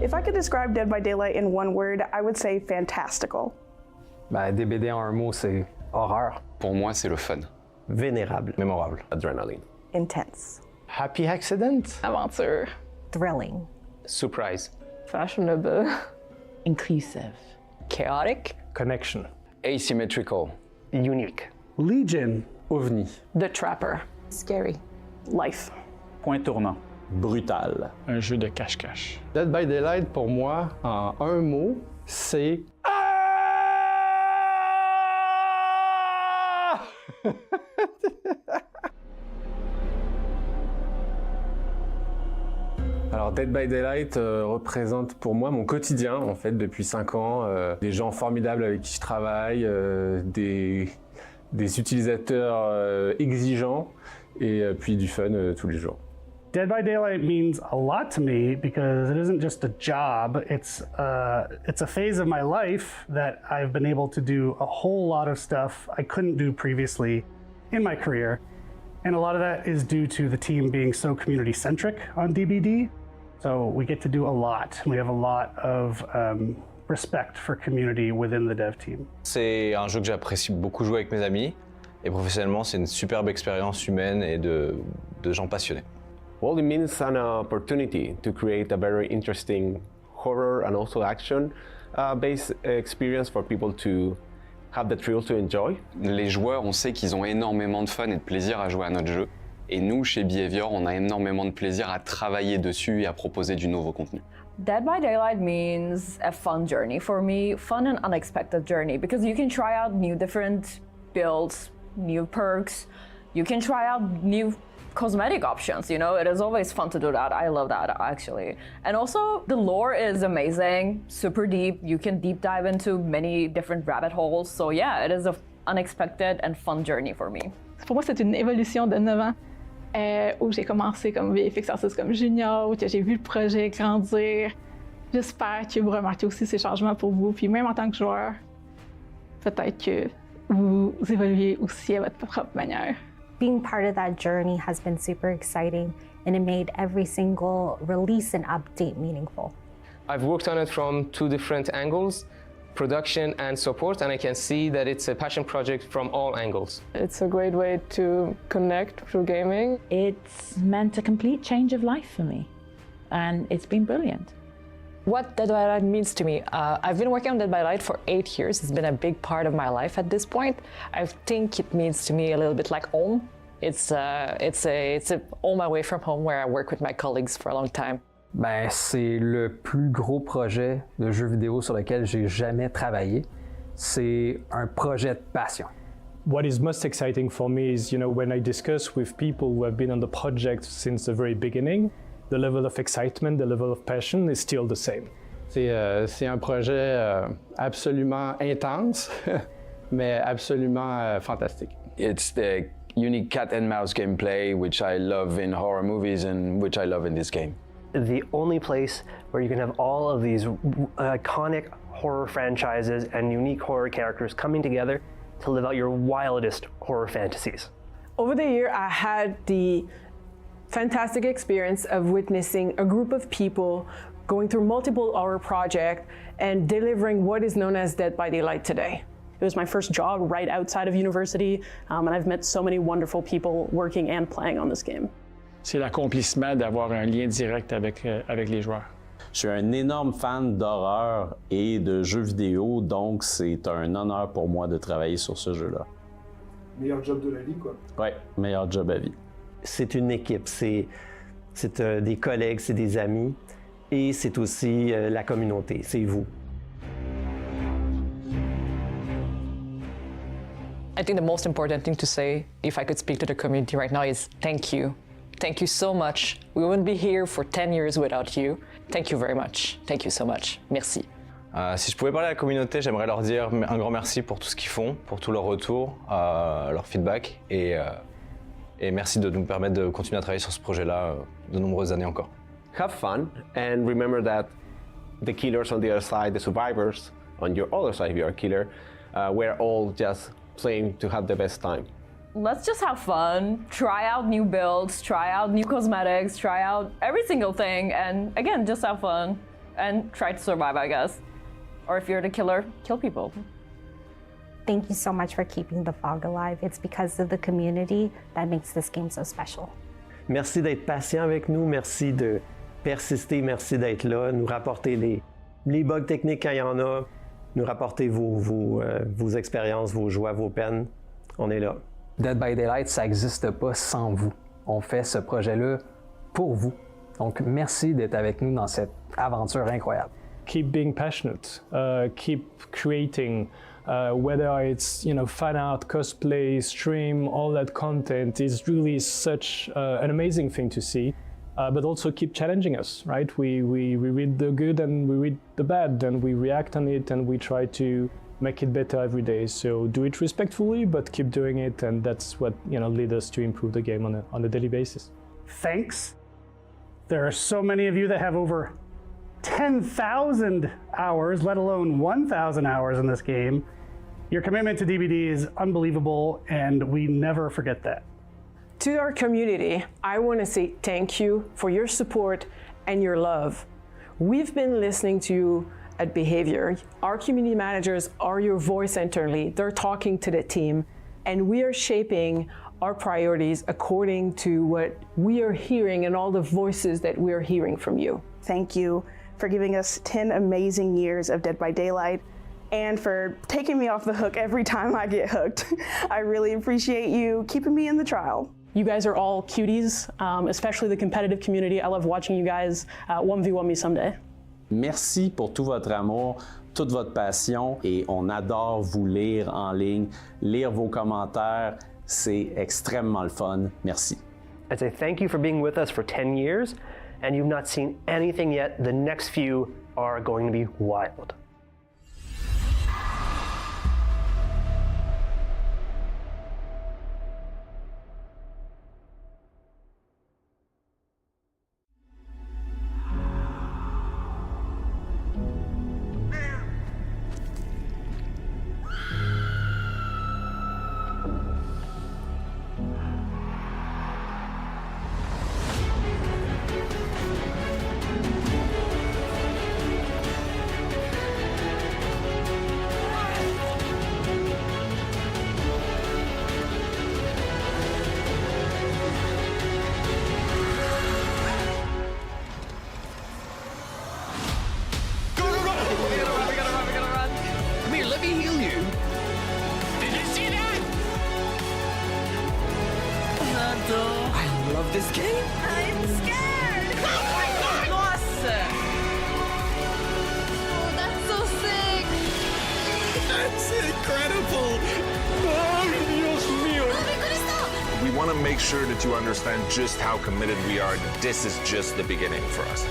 If I could describe Dead by Daylight in one word, I would say fantastical. DBD en un mot, c'est horreur. Pour moi, c'est le fun. Vénérable. Mémorable. Adrenaline. Intense. Happy accident. Aventure. Thrilling. Surprise. Fashionable. Inclusive. Chaotic. Connection. Asymmetrical. Unique. Legion. OVNI. The Trapper. Scary. Life. Point tournant. Brutal. Un jeu de cache-cache. Dead by Daylight, pour moi, en un mot, c'est... Alors Dead by Daylight représente pour moi mon quotidien en fait depuis 5 ans, des gens formidables avec qui je travaille, des utilisateurs exigeants et puis du fun tous les jours. Dead by Daylight means a lot to me because it isn't just a job, it's a phase of my life that I've been able to do a whole lot of stuff I couldn't do previously in my career. And a lot of that is due to the team being so community-centric on DBD. So we get to do a lot. We have a lot of respect for community within the dev team. C'est un jeu que j'apprécie beaucoup jouer avec mes amis. Et professionnellement, c'est une superbe expérience humaine et de gens passionnés. Well, it means an opportunity to create a very interesting horror and also action-based experience for people to have the thrill to enjoy. Les joueurs, on sait qu'ils ont énormément de fun et de plaisir à jouer à notre jeu. Et nous, chez Behavior, on a énormément de plaisir à travailler dessus et à proposer du nouveau contenu. Dead by Daylight means a fun journey for me, fun and unexpected journey, because you can try out new different builds, new perks, you can try out new cosmetic options, you know, it is always fun to do that. I love that actually. And also the lore is amazing, super deep. You can deep dive into many different rabbit holes. So yeah, it is an unexpected and fun journey for me. Pour moi, c'est une évolution de 9 ans où j'ai commencé comme VFX artiste comme junior, où j'ai vu le projet grandir. J'espère que vous remarquez aussi ces changements pour vous. Puis même en tant que joueur, peut-être que vous évoluez aussi à votre propre manière. Being part of that journey has been super exciting, and it made every single release and update meaningful. I've worked on it from 2 different angles, production and support, and I can see that it's a passion project from all angles. It's a great way to connect through gaming. It's meant a complete change of life for me, and it's been brilliant. What Dead by Daylight means to me, I've been working on Dead by Daylight for 8 years. It's been a big part of my life at this point. I think it means to me a little bit like home. It's home away from home where I work with my colleagues for a long time. Ben, c'est le plus gros projet de jeu vidéo sur lequel j'ai jamais travaillé. C'est un projet de passion. What is most exciting for me is, you know, when I discuss with people who have been on the project since the very beginning, the level of excitement, the level of passion is still the same. C'est un projet absolument intense, mais absolument fantastique. It's the unique cat and mouse gameplay, which I love in horror movies and which I love in this game. The only place where you can have all of these iconic horror franchises and unique horror characters coming together to live out your wildest horror fantasies. Over the year, I had the fantastic experience of witnessing a group of people going through multiple horror projects and delivering what is known as Dead by Daylight today. It was my first job right outside of university, and I've met so many wonderful people working and playing on this game. C'est l'accomplissement d'avoir un lien direct avec les joueurs. Je suis un énorme fan d'horreur et de jeux vidéo, donc c'est un honneur pour moi de travailler sur ce jeu-là. Meilleur job de la vie, quoi. Ouais, meilleur job à vie. C'est une équipe, c'est des collègues, c'est des amis, et c'est aussi la communauté, c'est vous. I think the most important thing to say, if I could speak to the community right now, is thank you. Thank you so much. We wouldn't be here for 10 years without you. Thank you very much. Thank you so much. Merci. Si je pouvais parler à la communauté, j'aimerais leur dire un grand merci pour tout ce qu'ils font, pour tout leur retour, leur feedback, et merci de nous permettre de continuer à travailler sur ce projet-là de nombreuses années encore. Have fun and remember that the killers on the other side, the survivors on your other side, if you're a killer, we're all just playing to have the best time. Let's just have fun, try out new builds, try out new cosmetics, try out every single thing, and again, just have fun. and try to survive, I guess. Or if you're the killer, kill people. Thank you so much for keeping the fog alive. It's because of the community that makes this game so special. Merci d'être patient avec nous, merci de persister, merci d'être là, nous rapporter les bugs techniques quand il y en a, nous rapporter vos expériences, vos joies, vos peines. On est là. Dead by Daylight, ça n'existe pas sans vous. On fait ce projet-là pour vous. Donc, merci d'être avec nous dans cette aventure incroyable. Keep being passionate, keep creating, whether it's fan art, cosplay, stream, all that content is really such an amazing thing to see. But also keep challenging us, right? We read the good and we read the bad, and we react on it, and we try to make it better every day. So do it respectfully, but keep doing it, and that's what leads us to improve the game on a daily basis. Thanks. There are so many of you that have over 10,000 hours, let alone 1,000 hours in this game. Your commitment to DBD is unbelievable, and we never forget that. To our community, I want to say thank you for your support and your love. We've been listening to you at Behavior. Our community managers are your voice internally. They're talking to the team, and we are shaping our priorities according to what we are hearing and all the voices that we are hearing from you. Thank you for giving us 10 amazing years of Dead by Daylight and for taking me off the hook every time I get hooked. I really appreciate you keeping me in the trial. You guys are all cuties, especially the competitive community. I love watching you guys 1v1 me someday. Merci pour tout votre amour, toute votre passion, et on adore vous lire en ligne, lire vos commentaires. C'est extrêmement le fun. Merci. I'd say thank you for being with us for 10 years, and you've not seen anything yet. The next few are going to be wild. This game? I'm scared! Oh my god! Nossa! Oh, that's so sick! That's incredible! Oh, Dios mío! We want to make sure that you understand just how committed we are. This is just the beginning for us.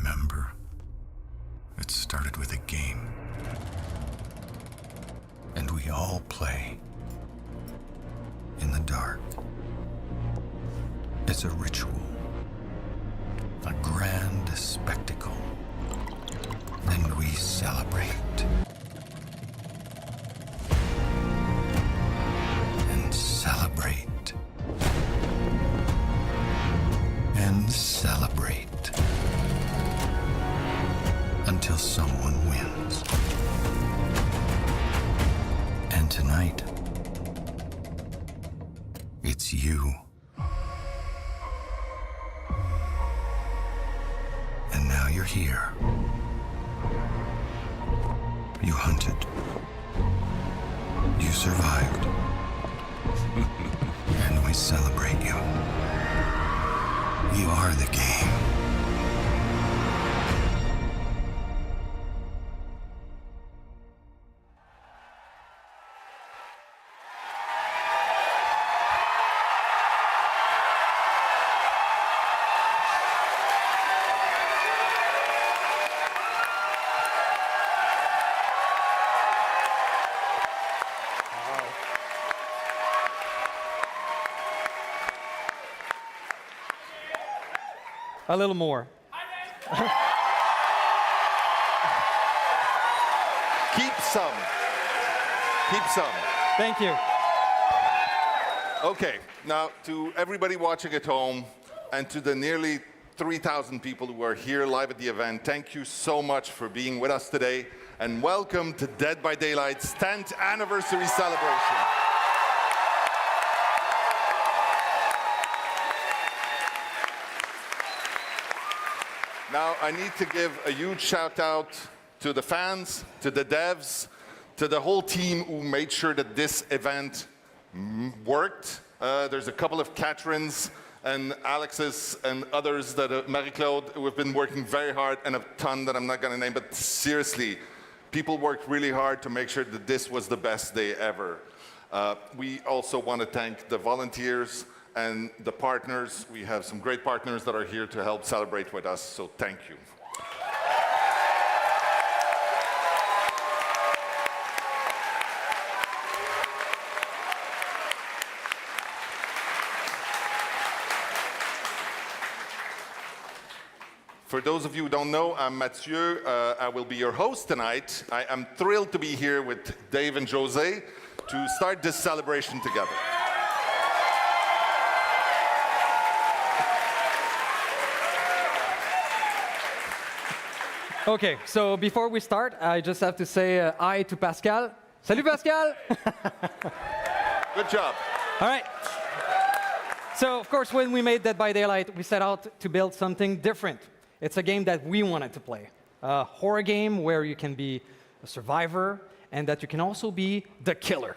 remember, it started with a game. And we all play in the dark. It's a ritual, a grand spectacle. And we celebrate. And celebrate. And celebrate. Until someone wins. And tonight, it's you. And now you're here. You hunted. You survived. And we celebrate you. You are the game. A little more. Keep some. Keep some. Thank you. Okay, now to everybody watching at home and to the nearly 3,000 people who are here live at the event, thank you so much for being with us today and welcome to Dead by Daylight's 10th anniversary celebration. Now, I need to give a huge shout out to the fans, to the devs, to the whole team who made sure that this event worked. There's a couple of Catrins and Alex's and others that Marie-Claude who have been working very hard, and a ton that I'm not going to name, but seriously, people worked really hard to make sure that this was the best day ever. We also want to thank the volunteers and the partners. We have some great partners that are here to help celebrate with us, so thank you. For those of you who don't know, I'm Mathieu. I will be your host tonight. I am thrilled to be here with Dave and Jose to start this celebration together. Okay, so before we start, I just have to say hi to Pascal. Salut Pascal! Good job. All right. So, of course, when we made Dead by Daylight, we set out to build something different. It's a game that we wanted to play. A horror game where you can be a survivor and that you can also be the killer.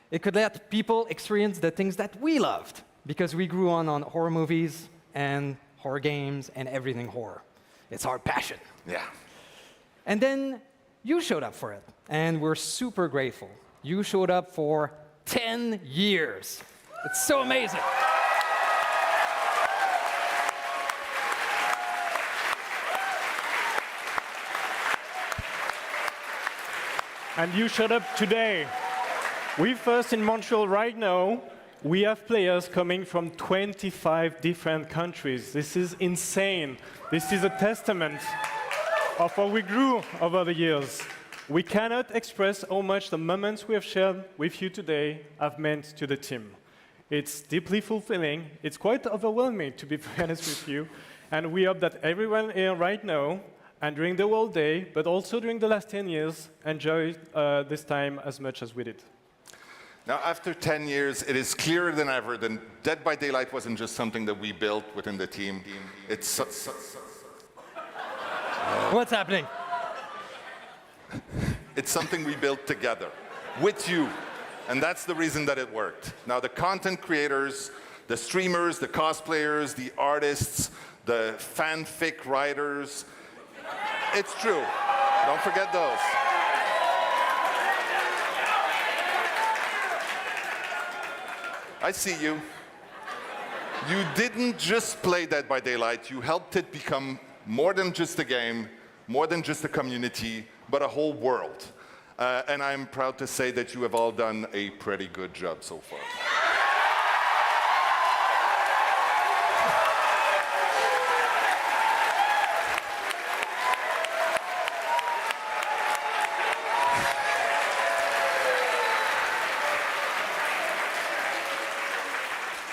It could let people experience the things that we loved because we grew on horror movies and horror games and everything horror. It's our passion. Yeah. And then you showed up for it, and we're super grateful. You showed up for 10 years. It's so amazing. And you showed up today. With us in Montreal right now, we have players coming from 25 different countries. This is insane. This is a testament of how we grew over the years. We cannot express how much the moments we have shared with you today have meant to the team. It's deeply fulfilling. It's quite overwhelming, to be honest with you. And we hope that everyone here right now, and during the whole day, but also during the last 10 years, enjoyed this time as much as we did. Now, after 10 years, it is clearer than ever that Dead by Daylight wasn't just something that we built within the team. It's... What's happening? It's something we built together, with you. And that's the reason that it worked. Now, the content creators, the streamers, the cosplayers, the artists, the fanfic writers, it's true. Don't forget those. I see you. You didn't just play Dead by Daylight, you helped it become more than just a game, more than just a community, but a whole world. And I'm proud to say that you have all done a pretty good job so far.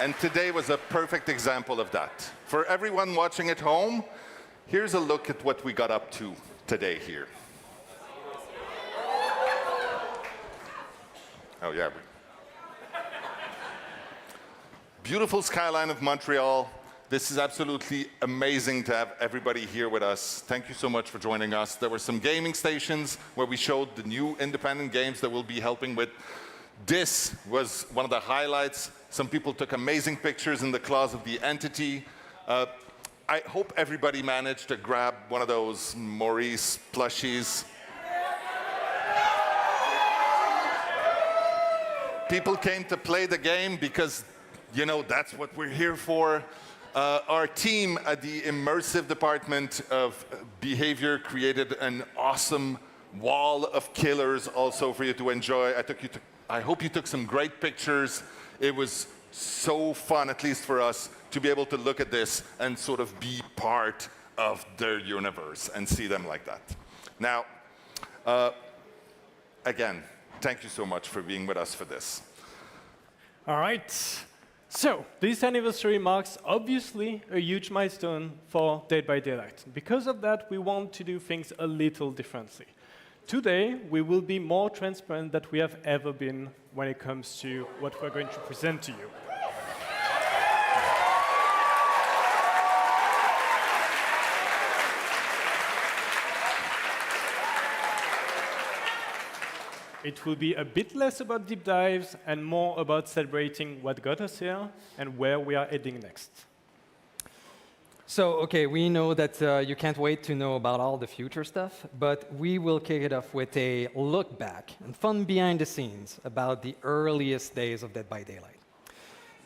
And today was a perfect example of that. For everyone watching at home, here's a look at what we got up to today here. Oh yeah. Beautiful skyline of Montreal. This is absolutely amazing to have everybody here with us. Thank you so much for joining us. There were some gaming stations where we showed the new independent games that we'll be helping with. This was one of the highlights. Some people took amazing pictures in the claws of the entity. I hope everybody managed to grab one of those Maurice plushies. People came to play the game because, you know, that's what we're here for. Our team at the immersive department of behavior created an awesome wall of killers also for you to enjoy. I hope you took some great pictures. It was so fun, at least for us, to be able to look at this and sort of be part of their universe and see them like that. Now, again, thank you so much for being with us for this. All right. So this anniversary marks obviously a huge milestone for Dead by Daylight. Because of that, we want to do things a little differently. Today, we will be more transparent than we have ever been when it comes to what we're going to present to you. It will be a bit less about deep dives and more about celebrating what got us here and where we are heading next. So, okay, we know that you can't wait to know about all the future stuff, but we will kick it off with a look back and fun behind the scenes about the earliest days of Dead by Daylight.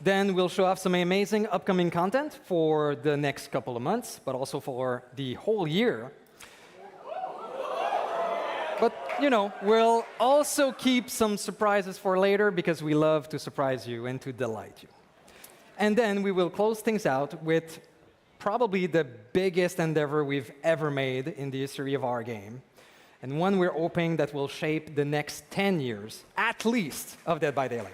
Then we'll show off some amazing upcoming content for the next couple of months, but also for the whole year. But, you know, we'll also keep some surprises for later because we love to surprise you and to delight you. And then we will close things out with probably the biggest endeavor we've ever made in the history of our game, and one we're hoping that will shape the next 10 years, at least, of Dead by Daylight.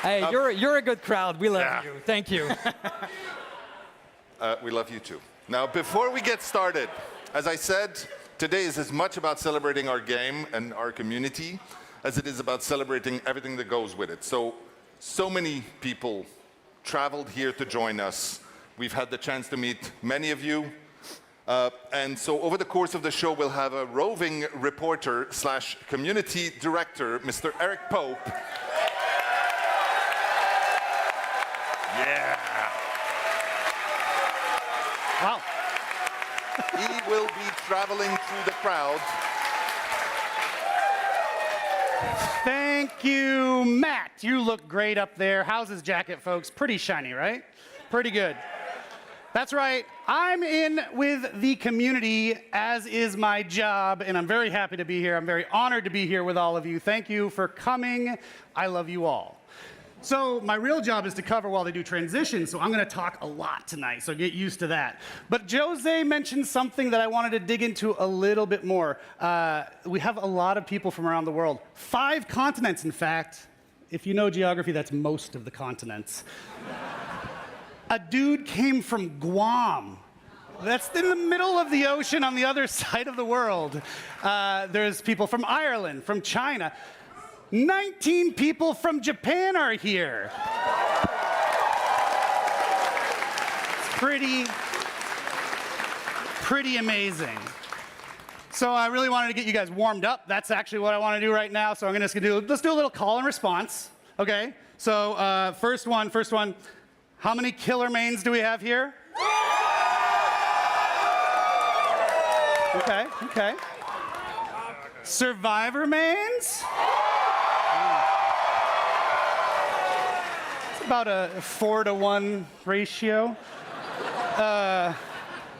Hey, you're a good crowd. We love you. Thank you. We love you too. Now, before we get started, as I said, today is as much about celebrating our game and our community as it is about celebrating everything that goes with it. So many people traveled here to join us. We've had the chance to meet many of you. And so over the course of the show, we'll have a roving reporter / community director, Mr. Eric Pope. Yeah. Wow. He will be traveling through the crowd. Thank you, Matt. You look great up there. How's his jacket, folks? Pretty shiny, right? Pretty good. That's right. I'm in with the community, as is my job, and I'm very happy to be here. I'm very honored to be here with all of you. Thank you for coming. I love you all. So my real job is to cover while they do transition, so I'm going to talk a lot tonight, so get used to that. But Jose mentioned something that I wanted to dig into a little bit more. We have a lot of people from around the world. 5 continents, in fact. If you know geography, that's most of the continents. A dude came from Guam. That's in the middle of the ocean on the other side of the world. There's people from Ireland, from China. 19 people from Japan are here. It's pretty amazing. So I really wanted to get you guys warmed up. That's actually what I want to do right now. So let's do a little call and response. Okay. So first one. How many killer mains do we have here? Okay. Survivor mains? It's about a 4-to-1 ratio. I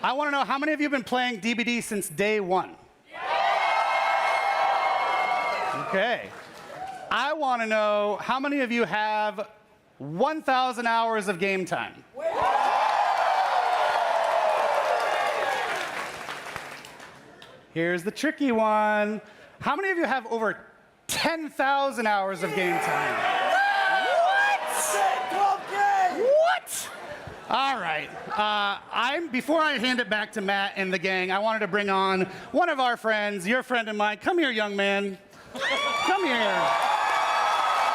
want to know, how many of you have been playing DBD since day one? Okay. I want to know, how many of you have 1,000 hours of game time? Here's the tricky one. How many of you have over 10,000 hours of game time? What? All right. Before I hand it back to Matt and the gang, I wanted to bring on one of our friends, your friend and mine. Come here, young man. Come here.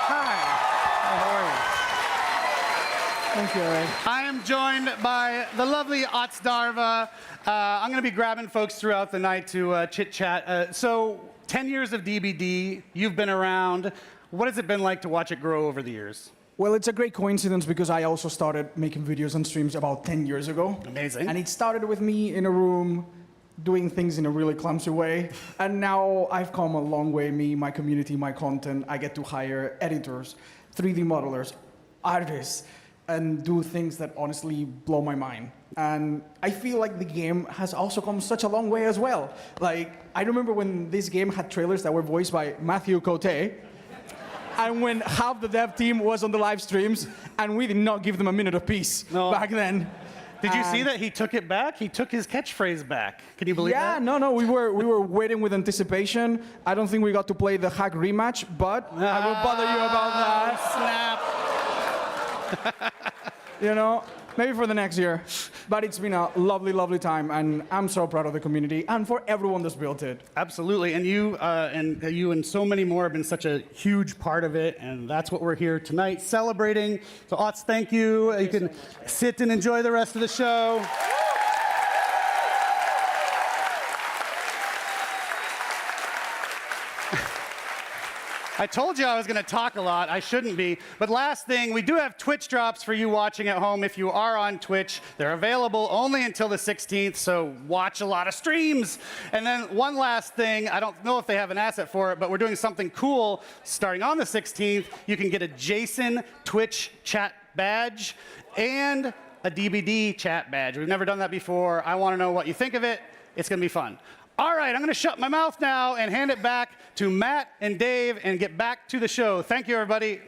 Hi. How are you? Thank you, Eric. I am joined by the lovely Otsdarva. I'm going to be grabbing folks throughout the night to chit-chat. So, 10 years of DBD, you've been around. What has it been like to watch it grow over the years? Well, it's a great coincidence because I also started making videos and streams about 10 years ago. Amazing. And it started with me in a room doing things in a really clumsy way. And now I've come a long way, me, my community, my content. I get to hire editors, 3D modelers, artists, and do things that honestly blow my mind. And I feel like the game has also come such a long way as well. Like, I remember when this game had trailers that were voiced by Matthew Cote, and when half the dev team was on the live streams, and we did not give them a minute of peace back then. Did you see that he took it back? He took his catchphrase back. Can you believe that? Yeah, no, we were waiting with anticipation. I don't think we got to play the hack rematch, but I will bother you about that. Snap. You know, maybe for the next year. But it's been a lovely, lovely time, and I'm so proud of the community and for everyone that's built it. Absolutely, and you and so many more have been such a huge part of it, and that's what we're here tonight celebrating. So, Otz, thank you. You can sit and enjoy the rest of the show. I told you I was going to talk a lot. I shouldn't be. But last thing, we do have Twitch drops for you watching at home. If you are on Twitch, they're available only until the 16th, so watch a lot of streams. And then one last thing, I don't know if they have an asset for it, but we're doing something cool starting on the 16th. You can get a Jason Twitch chat badge and a DBD chat badge. We've never done that before. I want to know what you think of it. It's going to be fun. All right, I'm going to shut my mouth now and hand it back to Matt and Dave and get back to the show. Thank you, everybody.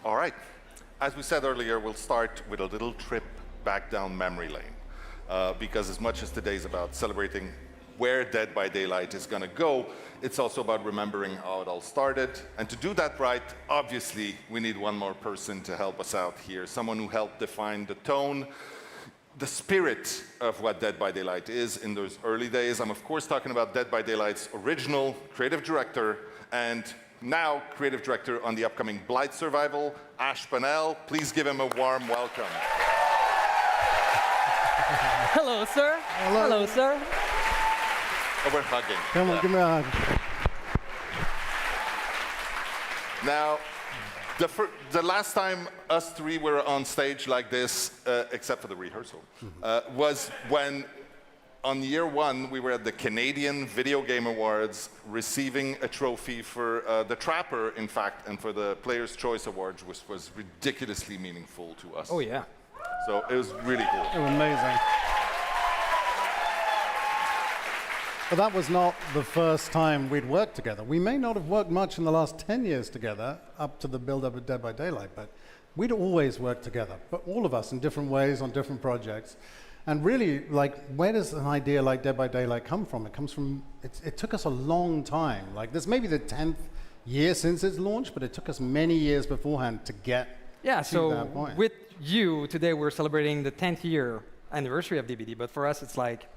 All right. As we said earlier, we'll start with a little trip back down memory lane. Because as much as today is about celebrating where Dead by Daylight is going to go, it's also about remembering how it all started. And to do that right, obviously, we need one more person to help us out here. Someone who helped define the tone, the spirit of what Dead by Daylight is in those early days. I'm, of course, talking about Dead by Daylight's original creative director and now creative director on the upcoming Blight Survival, Ash Pannell. Please give him a warm welcome. Hello, sir. Hello, sir. Oh, we're hugging. Come on, give me a hug. Now, the last time us three were on stage like this, except for the rehearsal, was when on year one we were at the Canadian Video Game Awards receiving a trophy for the Trapper, in fact, and for the Player's Choice Awards, which was ridiculously meaningful to us. Oh, yeah. So it was really cool. It was amazing. But that was not the first time we'd worked together. We may not have worked much in the last 10 years together, up to the build-up of Dead by Daylight, but we'd always worked together, but all of us in different ways on different projects. And really, like, where does an idea like Dead by Daylight come from? It comes from, it took us a long time. Like, this may be the 10th year since its launch, but it took us many years beforehand to get to that point. With you, today we're celebrating the 10th year anniversary of DBD, but for us it's like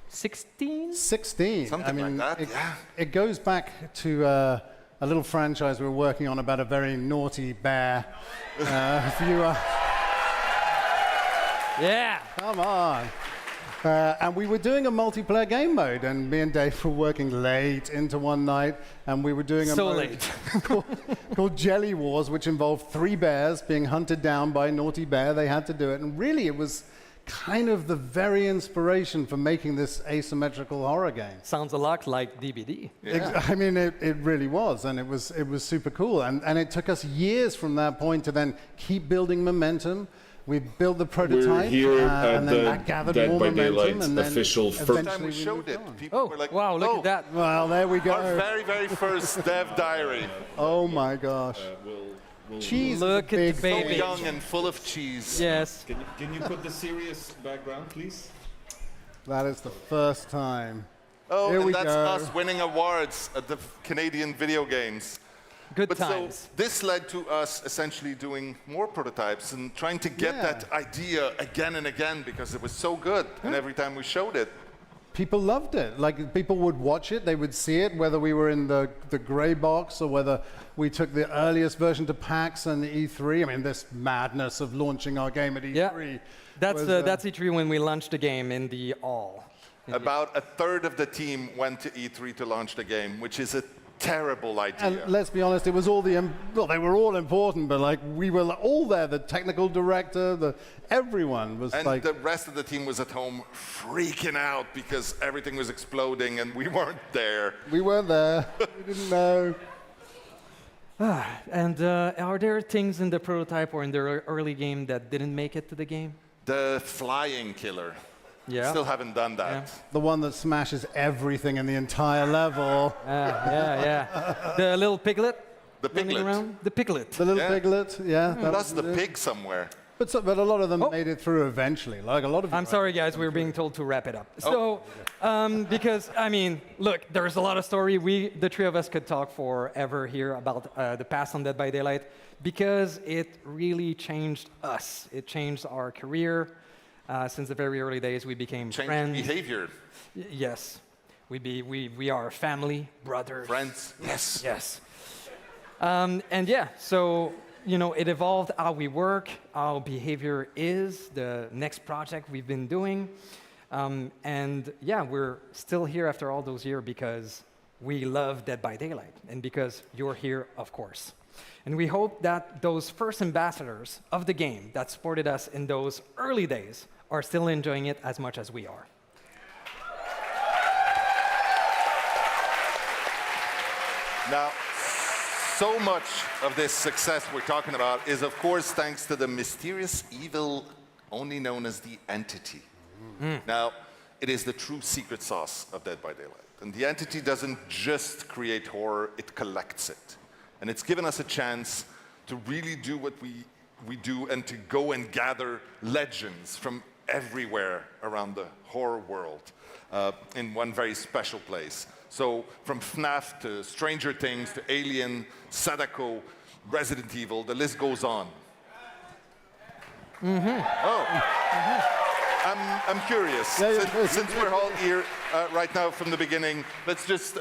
16? 16. Something like that, yeah. It goes back to a little franchise we were working on about a very naughty bear. Yeah. Come on. And we were doing a multiplayer game mode, and me and Dave were working late into one night, and we were doing a mode called Jelly Wars, which involved 3 bears being hunted down by Naughty Bear. They had to do it, and really it was kind of the very inspiration for making this asymmetrical horror game. Sounds a lot like DBD. Yeah. I mean, it really was, and it was super cool. And it took us years from that point to then keep building momentum. We built the prototype, We're here and then that at gathered the Dead more by momentum, Daylight and then official First time we showed it, people were like, wow, look at that. Well, there we go. Our very, very first dev diary. Oh my gosh. Cheese. Look at the baby. So young and full of cheese. Yes. Can you put the serious background, please? That is the first time. Oh, Here and we that's go. us winning awards at the Canadian Video Games. Good but times. So this led to us essentially doing more prototypes and trying to get that idea again and again because it was so good. And every time we showed it, people loved it. Like, people would watch it, they would see it, whether we were in the gray box or whether we took the earliest version to PAX and E3. I mean, this madness of launching our game at E3. Yeah. That's E3 when we launched the game in the all. About a third of the team went to E3 to launch the game, which is a terrible idea. And let's be honest, it was all well, they were all important, but like, we were all there. The technical director, everyone was and like. The rest of the team was at home freaking out because everything was exploding and we weren't there. We weren't there. We didn't know. And are there things in the prototype or in the early game that didn't make it to the game? The flying killer. Yeah. Still haven't done that. Yeah. The one that smashes everything in the entire level. Yeah. The little piglet? The piglet. Around? The piglet. The little piglet, yeah. Plus the pig somewhere. But a lot of them made it through eventually. Like, a lot of. I'm sorry, guys. We're being told to wrap it up. So, because I mean, look, there's a lot of story. The 3 of us, could talk forever here about the past on Dead by Daylight because it really changed us. It changed our career. Since the very early days, we became friends. Behavior. Yes, we are family, brothers, friends. Yes. And yeah, so. You know, it evolved how we work, how behavior is, the next project we've been doing. And yeah, we're still here after all those years because we love Dead by Daylight and because you're here, of course. And we hope that those first ambassadors of the game that supported us in those early days are still enjoying it as much as we are. Now, so much of this success we're talking about is, of course, thanks to the mysterious evil only known as the Entity. Now, it is the true secret sauce of Dead by Daylight. And the Entity doesn't just create horror, it collects it. And it's given us a chance to really do what we do and to go and gather legends from everywhere around the horror world in one very special place. So from FNAF to Stranger Things to Alien, Sadako, Resident Evil, the list goes on. I'm curious. Since we're all here right now from the beginning, let's just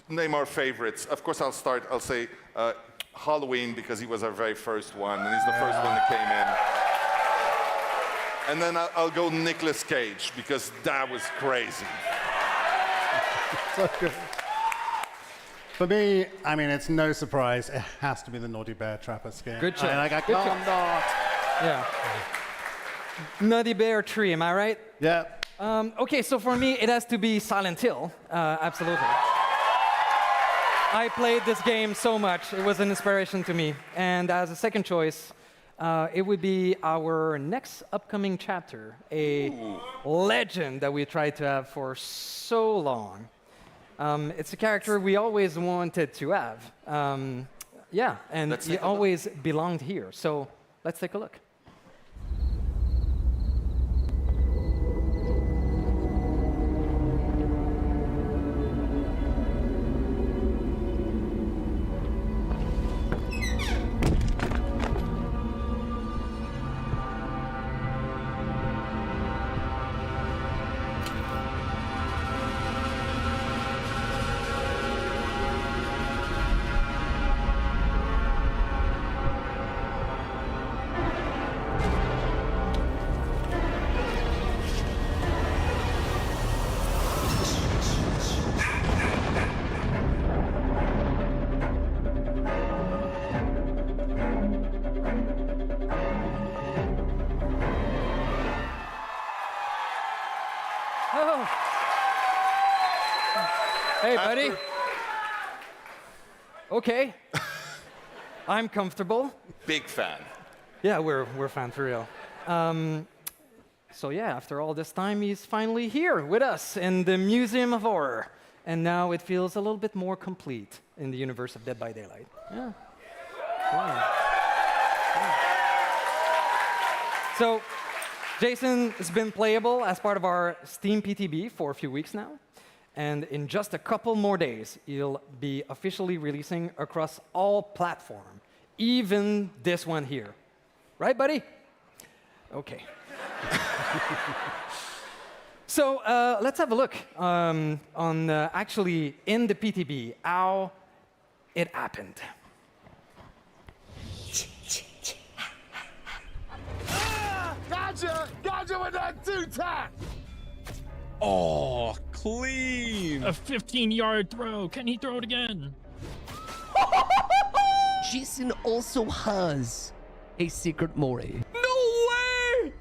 name our favorites. Of course, I'll say Halloween because he was our very first one, and he's the first one that came in. And then I'll go Nicolas Cage because that was crazy. So good. For me, I mean, it's no surprise. It has to be the Naughty Bear Trapper skin. Good choice. I can't not. Yeah. Naughty Bear 3, am I right? Yeah. Okay, so for me, it has to be Silent Hill. Absolutely. I played this game so much. It was an inspiration to me. And as a second choice, it would be our next upcoming chapter, a legend that we tried to have for so long. It's a character we always wanted to have. Yeah, and he always belonged here. So let's take a look. Hey, buddy. Okay. I'm comfortable. Big fan. Yeah, we're fan for real. So yeah, after all this time, he's finally here with us in the Museum of Horror. And now it feels a little bit more complete in the universe of Dead by Daylight. Yeah. Wow. Yeah. So, Jason has been playable as part of our Steam PTB for a few weeks now. And in just a couple more days, he'll be officially releasing across all platforms, even this one here. Right, buddy? Okay. So let's have a look on actually in the PTB how it happened. Gotcha with that two-tap! Oh, clean! A 15-yard throw. Can he throw it again? Jason also has a secret Mori. No way!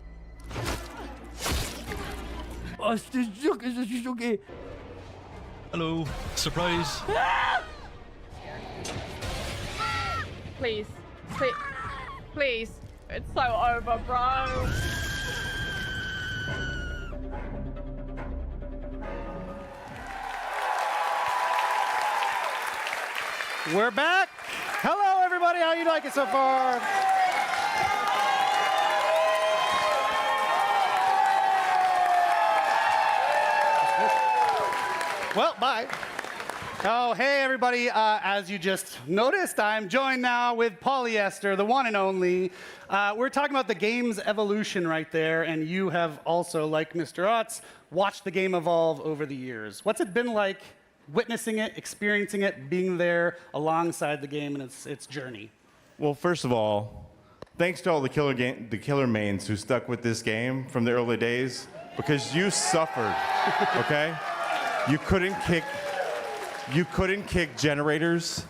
Hello. Surprise. Please. Please. Please. It's so over, bro. We're back. Hello, everybody. How you like it so far? Well, bye. Oh, hey, everybody. As you just noticed, I'm joined now with Polyester, the one and only. We're talking about the game's evolution right there, and you have also, like Mr. Otz, watched the game evolve over the years. What's it been like witnessing it, experiencing it, being there alongside the game and its journey? Well, first of all, thanks to all the killer mains who stuck with this game from the early days, because you suffered, okay? You couldn't kick generators.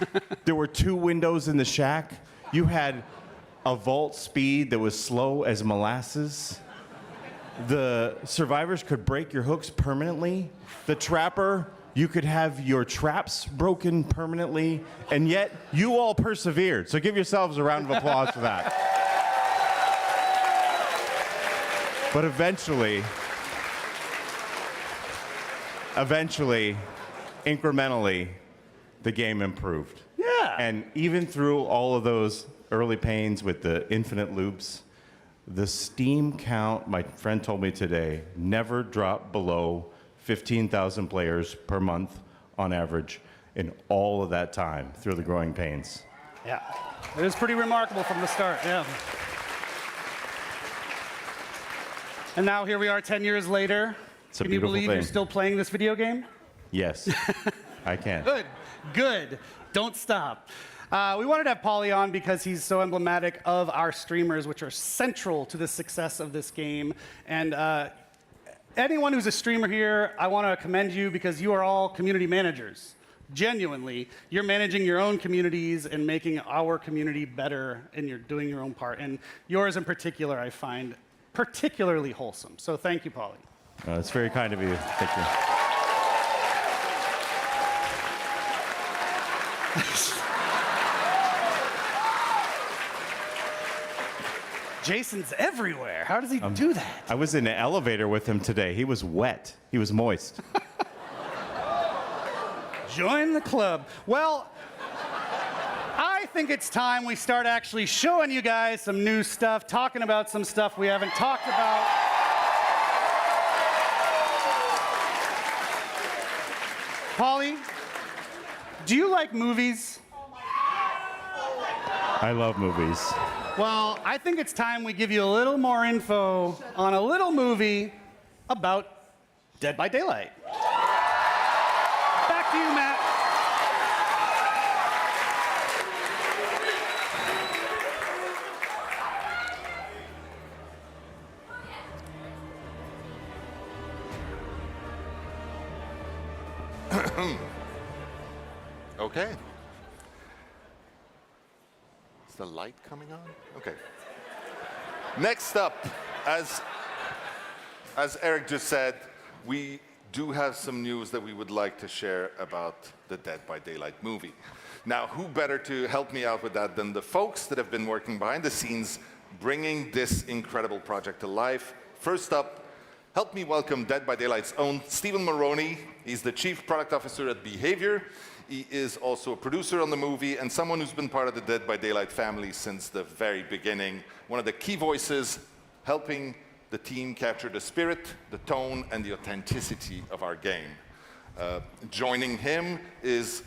There were 2 windows in the shack. You had a vault speed that was slow as molasses. The survivors could break your hooks permanently. The trapper, you could have your traps broken permanently, and yet you all persevered. So give yourselves a round of applause for that. But eventually, incrementally, the game improved. Yeah. And even through all of those early pains with the infinite loops, the Steam count, my friend told me today, never dropped below 15,000 players per month on average in all of that time through the growing pains. Yeah, it was pretty remarkable from the start, yeah. And now here we are 10 years later. It's a Can you beautiful believe thing. you're still playing this video game? Yes, I can. Good, good. Don't stop. We wanted to have Pauly on because he's so emblematic of our streamers, which are central to the success of this game. And anyone who's a streamer here, I want to commend you because you are all community managers. Genuinely, you're managing your own communities and making our community better, and you're doing your own part. And yours in particular, I find particularly wholesome. So thank you, Pauly. It's very kind of you. Thank you. Jason's everywhere. How does he do that? I was in an elevator with him today. He was wet. He was moist. Join the club. Well, I think it's time we start actually showing you guys some new stuff, talking about some stuff we haven't talked about. Pauly, do you like movies? I love movies. Well, I think it's time we give you a little more info on a little movie about Dead by Daylight. Back to you, Matt. Okay. Is the light coming on? Okay. Next up, as Eric just said, we do have some news that we would like to share about the Dead by Daylight movie. Now, who better to help me out with that than the folks that have been working behind the scenes, bringing this incredible project to life. First up, help me welcome Dead by Daylight's own Stephen Maroney. He's the Chief Product Officer at Behavior. He is also a producer on the movie and someone who's been part of the Dead by Daylight family since the very beginning. One of the key voices helping the team capture the spirit, the tone, and the authenticity of our game. Joining him is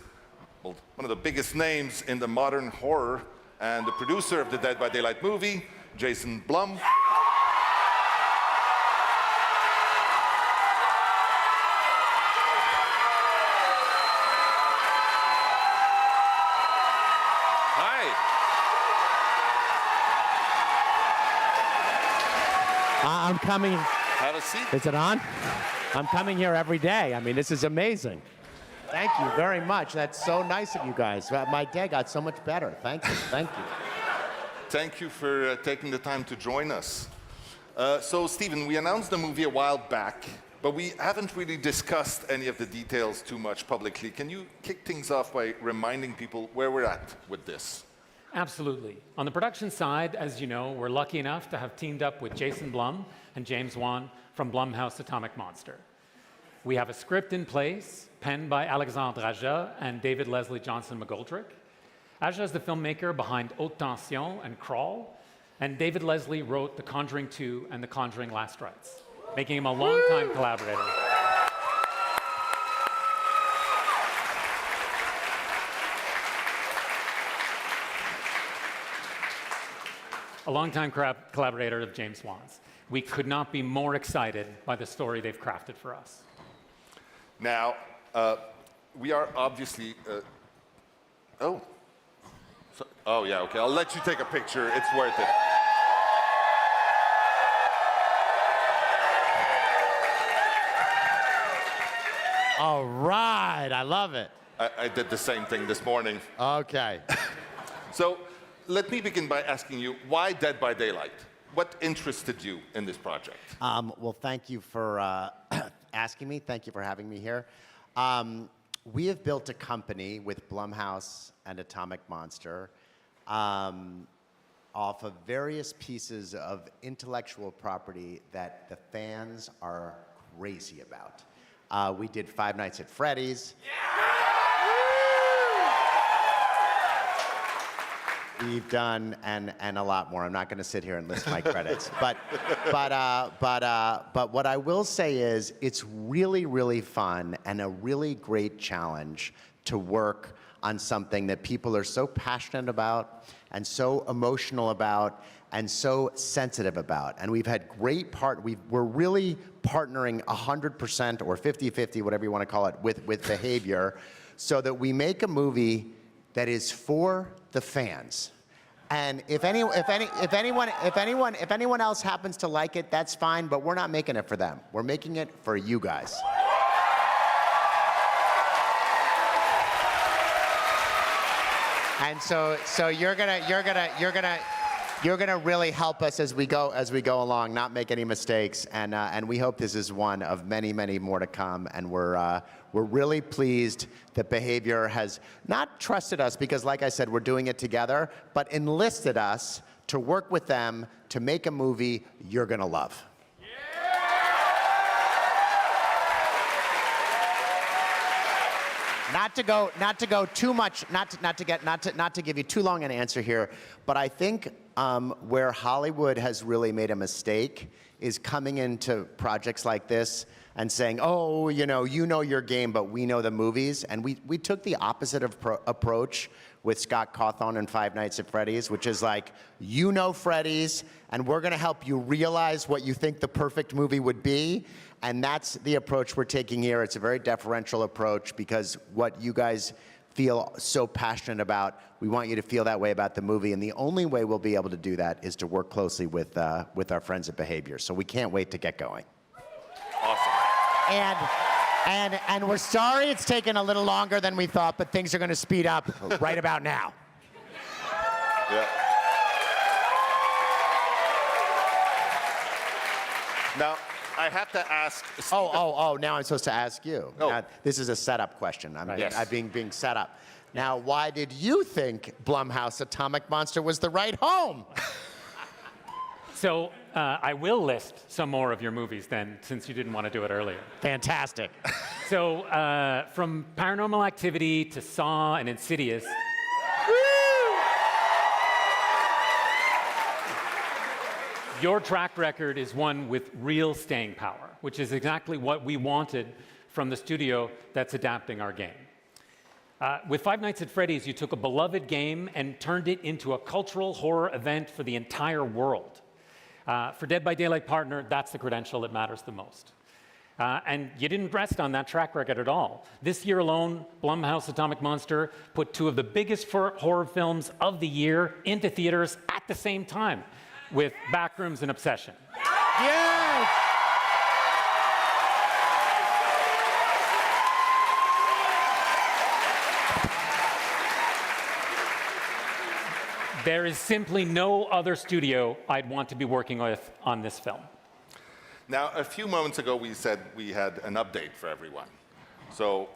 one of the biggest names in the modern horror and the producer of the Dead by Daylight movie, Jason Blum. I'm coming. Have a seat. Is it on? I'm coming here every day. I mean, this is amazing. Thank you very much. That's so nice of you guys. My day got so much better. Thank you. Thank you. Thank you for taking the time to join us. So, Stephen, we announced the movie a while back, but we haven't really discussed any of the details too much publicly. Can you kick things off by reminding people where we're at with this? Absolutely. On the production side, as you know, we're lucky enough to have teamed up with Jason Blum and James Wan from Blumhouse Atomic Monster. We have a script in place, penned by Alexandre Aja and David Leslie Johnson McGoldrick. Aja is the filmmaker behind Haute Tension and Crawl, and David Leslie wrote The Conjuring 2 and The Conjuring Last Rites, making him a longtime collaborator. A longtime collaborator of James Wan's. We could not be more excited by the story they've crafted for us. Now, we are obviously, oh yeah, okay, I'll let you take a picture, it's worth it. All right, I love it. I did the same thing this morning. Okay. So, let me begin by asking you, why Dead by Daylight? What interested you in this project? Well, thank you for asking me. Thank you for having me here. We have built a company with Blumhouse and Atomic Monster off of various pieces of intellectual property that the fans are crazy about. We did Five Nights at Freddy's. We've done and a lot more. I'm not going to sit here and list my credits, but what I will say is it's really, really fun and a really great challenge to work on something that people are so passionate about and so emotional about and so sensitive about. And we've had great we're really partnering 100% or 50-50, whatever you want to call it, with Behavior, so that we make a movie that is for the fans. And if anyone else happens to like it, that's fine, but we're not making it for them. We're making it for you guys. And so you're gonna really help us as we go along, not make any mistakes, and we hope this is one of many, many more to come. And we're really pleased that Behavior has not trusted us because, like I said, we're doing it together, but enlisted us to work with them to make a movie you're gonna love. Not to give you too long an answer here, but I think where Hollywood has really made a mistake is coming into projects like this and saying, oh, you know your game, but we know the movies. And we took the opposite approach with Scott Cawthon and Five Nights at Freddy's, which is like, you know Freddy's, and we're gonna help you realize what you think the perfect movie would be. And that's the approach we're taking here. It's a very deferential approach because what you guys feel so passionate about, we want you to feel that way about the movie. And the only way we'll be able to do that is to work closely with our friends at Behavior. So we can't wait to get going. Awesome. And we're sorry it's taken a little longer than we thought, but things are going to speed up right about now. Yeah. Now, I have to ask. Now I'm supposed to ask you. Oh. Now, this is a setup question. I'm Yes. being set up. Now, why did you think Blumhouse Atomic Monster was the right home? So I will list some more of your movies then, since you didn't want to do it earlier. Fantastic. So from Paranormal Activity to Saw and Insidious. Your track record is one with real staying power, which is exactly what we wanted from the studio that's adapting our game. With Five Nights at Freddy's, you took a beloved game and turned it into a cultural horror event for the entire world. For Dead by Daylight Partner, that's the credential that matters the most. And you didn't rest on that track record at all. This year alone, Blumhouse Atomic Monster put two of the biggest horror films of the year into theaters at the same time, with Backrooms and Obsession. Yes! There is simply no other studio I'd want to be working with on this film. Now, a few moments ago, we said we had an update for everyone. So,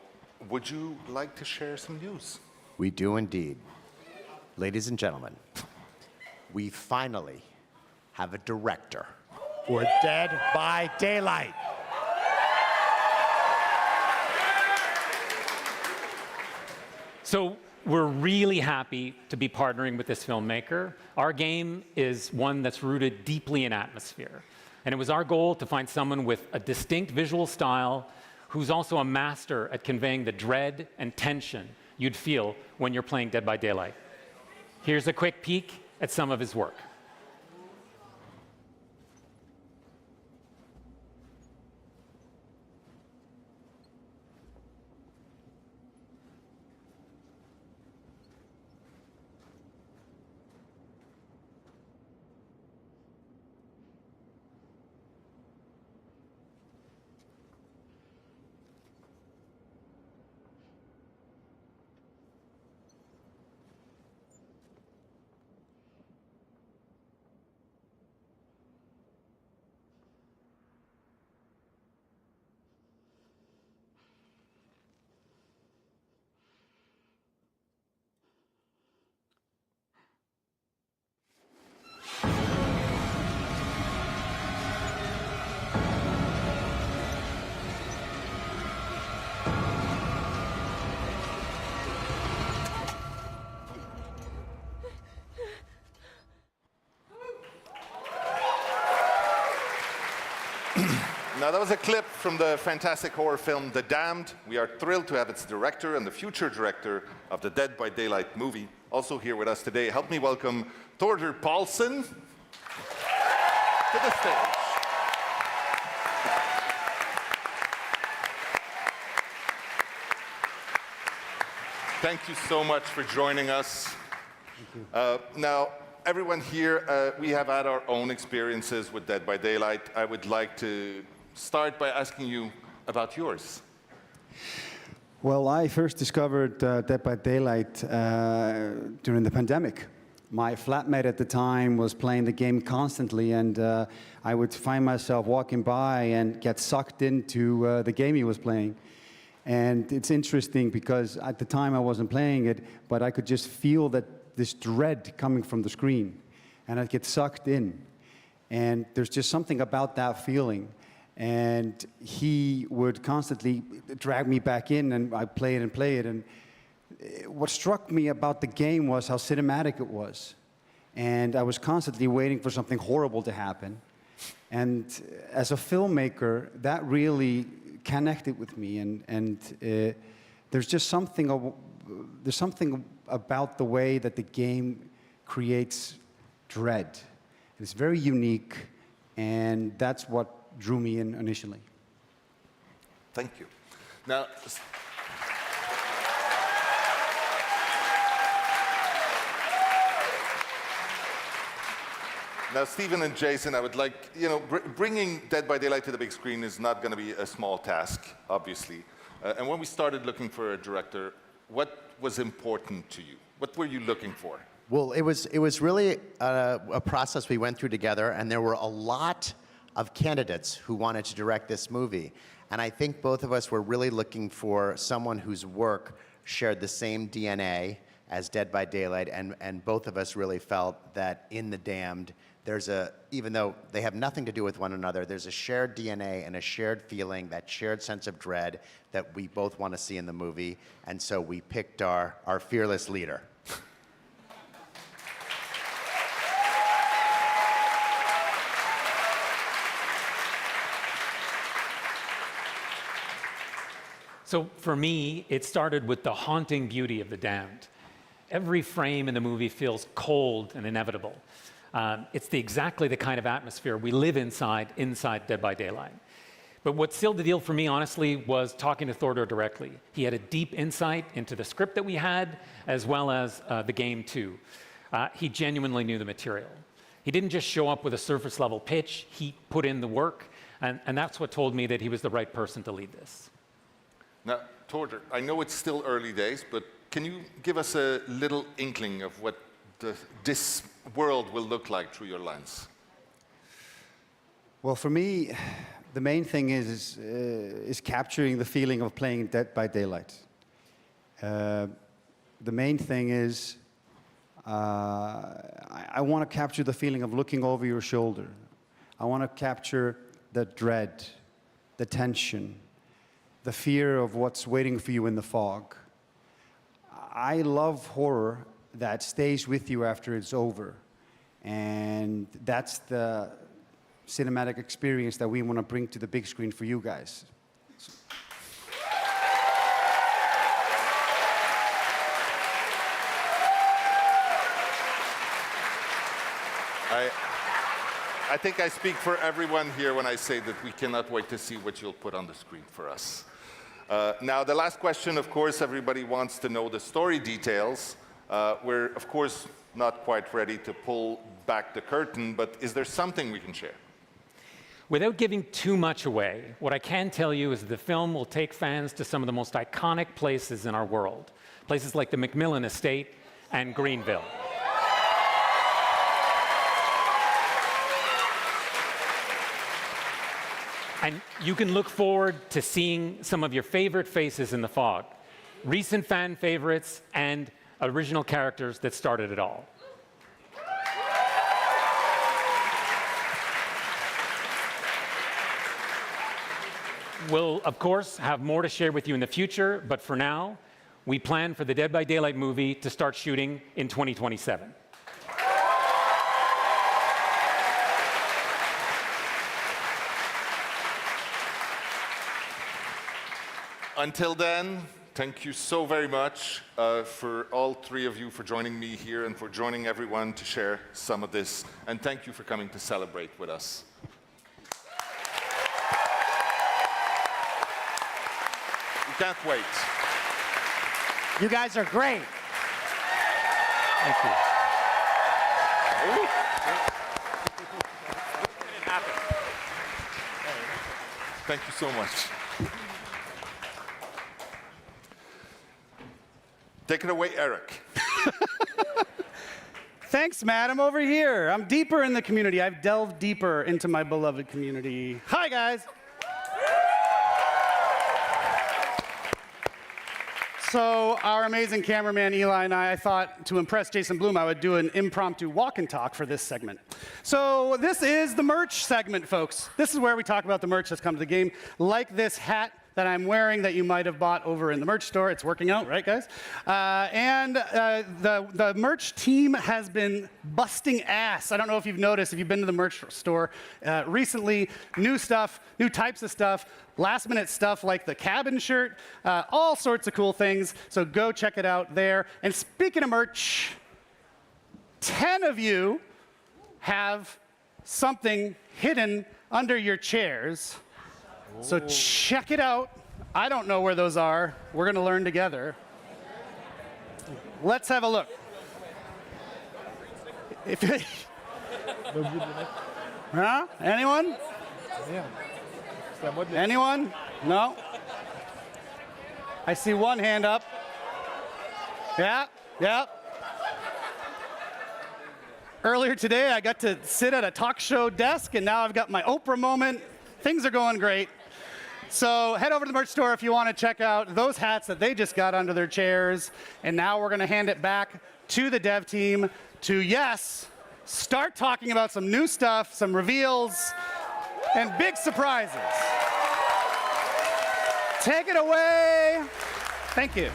would you like to share some news? We do indeed. Ladies and gentlemen, we finally have a director for Dead by Daylight. So we're really happy to be partnering with this filmmaker. Our game is one that's rooted deeply in atmosphere. And it was our goal to find someone with a distinct visual style who's also a master at conveying the dread and tension you'd feel when you're playing Dead by Daylight. Here's a quick peek at some of his work. Now, that was a clip from the fantastic horror film The Damned. We are thrilled to have its director and the future director of the Dead by Daylight movie also here with us today. Help me welcome Thorder Paulson to the stage. Thank you so much for joining us. Now, everyone here, we have had our own experiences with Dead by Daylight. I would like to start by asking you about yours. Well, I first discovered Dead by Daylight during the pandemic. My flatmate at the time was playing the game constantly, and I would find myself walking by and get sucked into the game he was playing. And it's interesting because at the time I wasn't playing it, but I could just feel this dread coming from the screen, and I'd get sucked in. And there's just something about that feeling. And he would constantly drag me back in, and I'd play it. And what struck me about the game was how cinematic it was. And I was constantly waiting for something horrible to happen. And as a filmmaker, that really connected with me. And there's just something about the way that the game creates dread. It's very unique, and that's what drew me in initially. Thank you. Now, Stephen and Jason, I would like, bringing Dead by Daylight to the big screen is not going to be a small task, obviously. And when we started looking for a director, what was important to you? What were you looking for? Well, it was really a process we went through together, and there were a lot of candidates who wanted to direct this movie. And I think both of us were really looking for someone whose work shared the same DNA as Dead by Daylight, and both of us really felt that in The Damned, even though they have nothing to do with one another, there's a shared DNA and a shared feeling, that shared sense of dread that we both want to see in the movie, and so we picked our fearless leader. So for me, it started with the haunting beauty of The Damned. Every frame in the movie feels cold and inevitable. It's exactly the kind of atmosphere we live inside Dead by Daylight. But what sealed the deal for me, honestly, was talking to Thordor directly. He had a deep insight into the script that we had, as well as the game too. He genuinely knew the material. He didn't just show up with a surface level pitch, he put in the work, and that's what told me that he was the right person to lead this. Now, Thordor, I know it's still early days, but can you give us a little inkling of what this world will look like through your lens? Well, for me, the main thing is capturing the feeling of playing Dead by Daylight. The main thing is I want to capture the feeling of looking over your shoulder. I want to capture the dread, the tension, the fear of what's waiting for you in the fog. I love horror that stays with you after it's over. And that's the cinematic experience that we want to bring to the big screen for you guys. I think I speak for everyone here when I say that we cannot wait to see what you'll put on the screen for us. Now, the last question, of course, everybody wants to know the story details. We're, of course, not quite ready to pull back the curtain, but is there something we can share? Without giving too much away, what I can tell you is that the film will take fans to some of the most iconic places in our world. Places like the Macmillan Estate and Greenville. And you can look forward to seeing some of your favorite faces in the fog, recent fan favorites, and original characters that started it all. We'll, of course, have more to share with you in the future, but for now, we plan for the Dead by Daylight movie to start shooting in 2027. Until then, thank you so very much for all three of you for joining me here and for joining everyone to share some of this. And thank you for coming to celebrate with us. We can't wait. You guys are great. Thank you. Thank you so much. Take it away, Eric. Thanks, Matt. I'm over here. I'm deeper in the community. I've delved deeper into my beloved community. Hi, guys. So our amazing cameraman, Eli, and I thought to impress Jason Blum, I would do an impromptu walk and talk for this segment. So this is the merch segment, folks. This is where we talk about the merch that's come to the game, like this hat that I'm wearing that you might have bought over in the merch store. It's working out, right, guys? The merch team has been busting ass. I don't know if you've noticed, if you've been to the merch store recently, new stuff, new types of stuff, last minute stuff like the cabin shirt, all sorts of cool things. So go check it out there. And speaking of merch, 10 of you have something hidden under your chairs. So check it out. I don't know where those are. We're going to learn together. Let's have a look. Huh? Anyone? Anyone? No? I see one hand up. Yeah, yeah. Earlier today, I got to sit at a talk show desk, and now I've got my Oprah moment. Things are going great. So head over to the merch store if you want to check out those hats that they just got under their chairs. And now we're going to hand it back to the dev team to, yes, start talking about some new stuff, some reveals, and big surprises. Take it away. Thank you.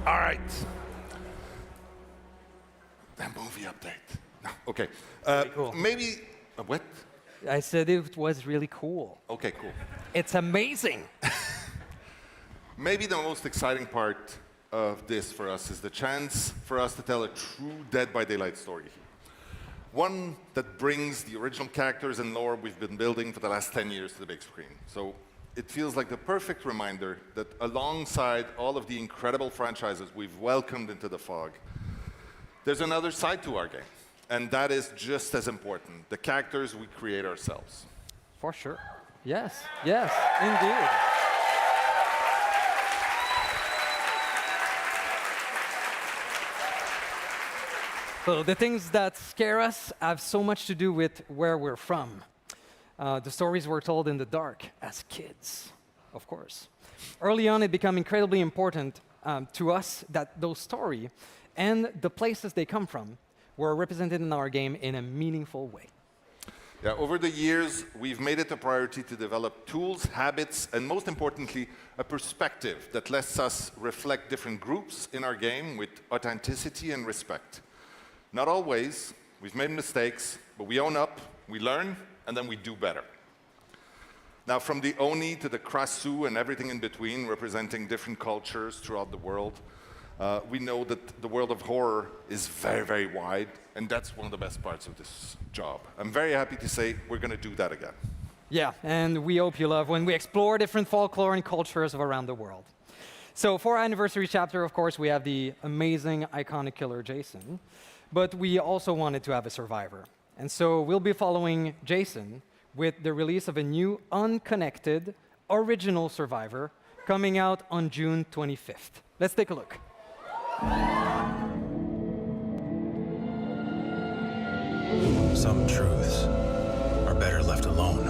All right. The movie update. No, okay. Cool. Maybe what? I said it was really cool. Okay, cool. It's amazing. Maybe the most exciting part of this for us is the chance for us to tell a true Dead by Daylight story. One that brings the original characters and lore we've been building for the last 10 years to the big screen. So it feels like the perfect reminder that alongside all of the incredible franchises we've welcomed into the fog, there's another side to our game. And that is just as important, the characters we create ourselves. For sure. Yes, yes, indeed. So the things that scare us have so much to do with where we're from. The stories were told in the dark as kids, of course. Early on, it became incredibly important to us that those stories and the places they come from were represented in our game in a meaningful way. Yeah, over the years, we've made it a priority to develop tools, habits, and most importantly, a perspective that lets us reflect different groups in our game with authenticity and respect. Not always, we've made mistakes, but we own up, we learn, and then we do better. Now, from the Oni to the Krasu and everything in between, representing different cultures throughout the world, we know that the world of horror is very, very wide, and that's one of the best parts of this job. I'm very happy to say we're going to do that again. Yeah, and we hope you love when we explore different folklore and cultures of around the world. So for our anniversary chapter, of course, we have the amazing, iconic killer Jason, but we also wanted to have a survivor. And so we'll be following Jason with the release of a new, unconnected, original survivor coming out on June 25th. Let's take a look. Some truths are better left alone.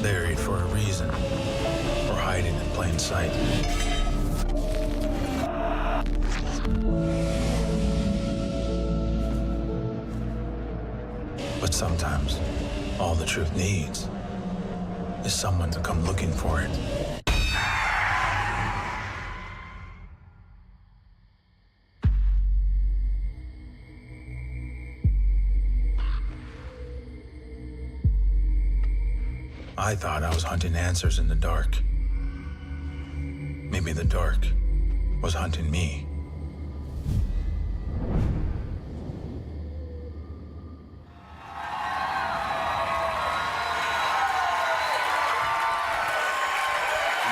Buried for a reason, or hiding in plain sight. But sometimes, all the truth needs is someone to come looking for it. I thought I was hunting answers in the dark. Maybe the dark was hunting me.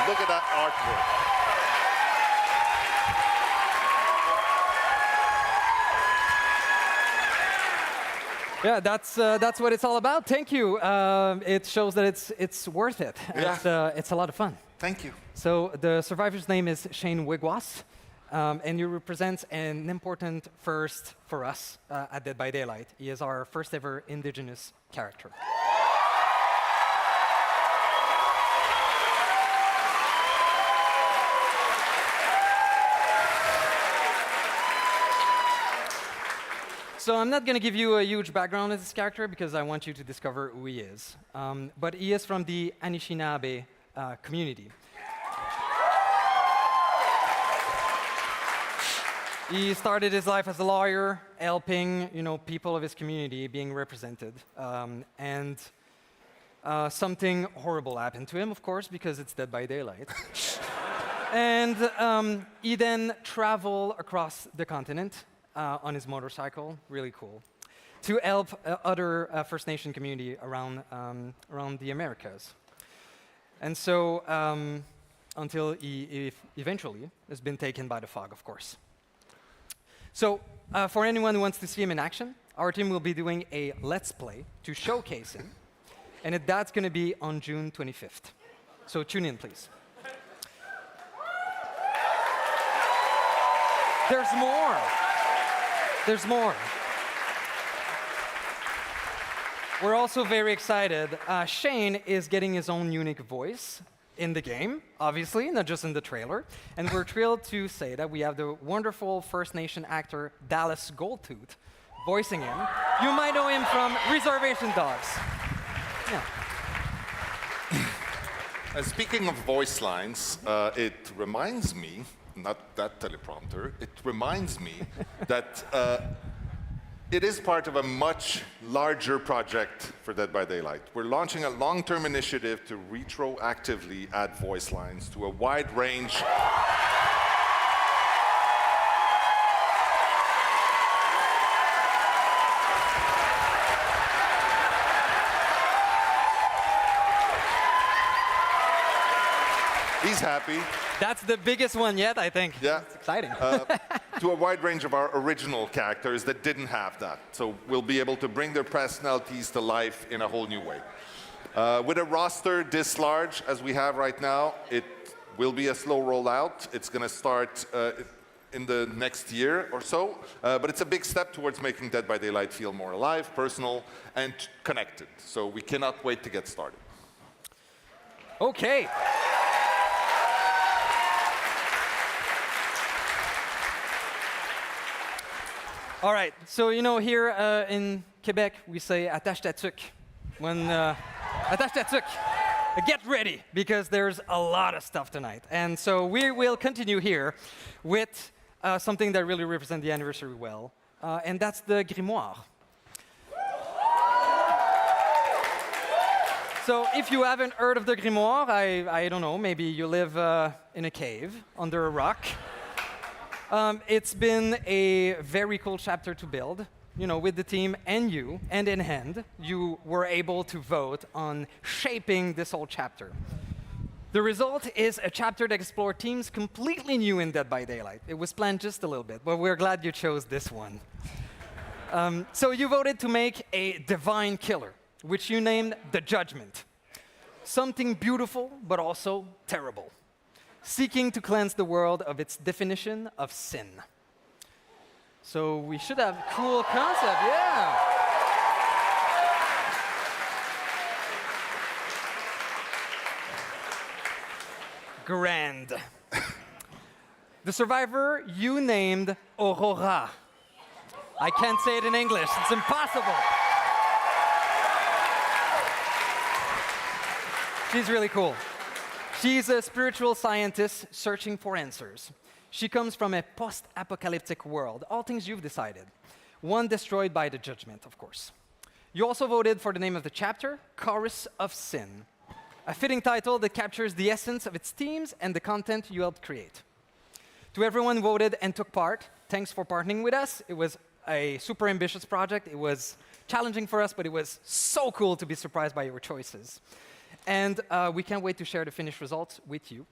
Look at that artwork. Yeah, that's what it's all about. Thank you. It shows that it's worth it. Yeah. It's a lot of fun. Thank you. So the survivor's name is Shane Wigwas, and he represents an important first for us at Dead by Daylight. He is our first ever indigenous character. So I'm not going to give you a huge background of this character because I want you to discover who he is. But he is from the Anishinaabe community. He started his life as a lawyer, helping people of his community being represented. And something horrible happened to him, of course, because it's Dead by Daylight. And he then traveled across the continent on his motorcycle, really cool. to help other First Nation community around the Americas. And so until he eventually has been taken by the fog, of course. So for anyone who wants to see him in action, our team will be doing a Let's Play to showcase him, and that's going to be on June 25th. So tune in, please. There's more. There's more. We're also very excited. Shane is getting his own unique voice in the game, obviously, not just in the trailer. And we're thrilled to say that we have the wonderful First Nation actor Dallas Goldtooth voicing him. You might know him from Reservation Dogs. Yeah. Speaking of voice lines, it reminds me, not that teleprompter, it reminds me that it is part of a much larger project for Dead by Daylight. We're launching a long-term initiative to retroactively add voice lines to a wide range. He's happy. That's the biggest one yet, I think. Yeah. It's exciting. To a wide range of our original characters that didn't have that. So we'll be able to bring their personalities to life in a whole new way. With a roster this large as we have right now, it will be a slow rollout. It's going to start in the next year or so. But it's a big step towards making Dead by Daylight feel more alive, personal, and connected. So we cannot wait to get started. Okay. All right, so you know here in Quebec we say attache ta tuque. When attache ta tuque, get ready because there's a lot of stuff tonight. And so we will continue here with something that really represents the anniversary well, and that's the grimoire. So if you haven't heard of the grimoire, I don't know, maybe you live in a cave under a rock. It's been a very cool chapter to build. You know, with the team and you, hand in hand, you were able to vote on shaping this whole chapter. The result is a chapter that explores themes completely new in Dead by Daylight. It was planned just a little bit, but we're glad you chose this one. So you voted to make a divine killer, which you named the Judgment. Something beautiful, but also terrible. Seeking to cleanse the world of its definition of sin. So we should have a cool concept, yeah. Grand. The survivor you named Aurora. I can't say it in English, it's impossible. She's really cool. She's a spiritual scientist searching for answers. She comes from a post-apocalyptic world, all things you've decided. One destroyed by the Judgment, of course. You also voted for the name of the chapter, Chorus of Sin. A fitting title that captures the essence of its themes and the content you helped create. To everyone who voted and took part, thanks for partnering with us. It was a super ambitious project. It was challenging for us, but it was so cool to be surprised by your choices. And we can't wait to share the finished results with you.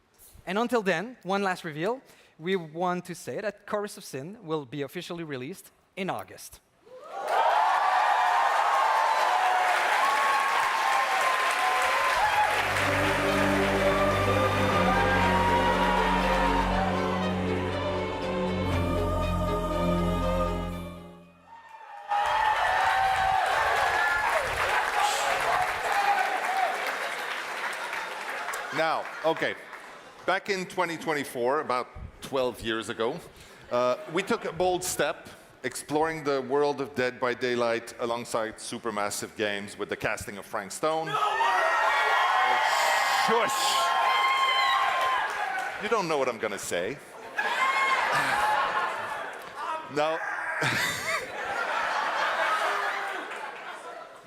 And until then, one last reveal. We want to say that Chorus of Sin will be officially released in August. Now, okay, back in 2024, about 12 years ago, we took a bold step exploring the world of Dead by Daylight alongside supermassive games with the casting of Frank Stone. Shush! You don't know what I'm gonna say. Now,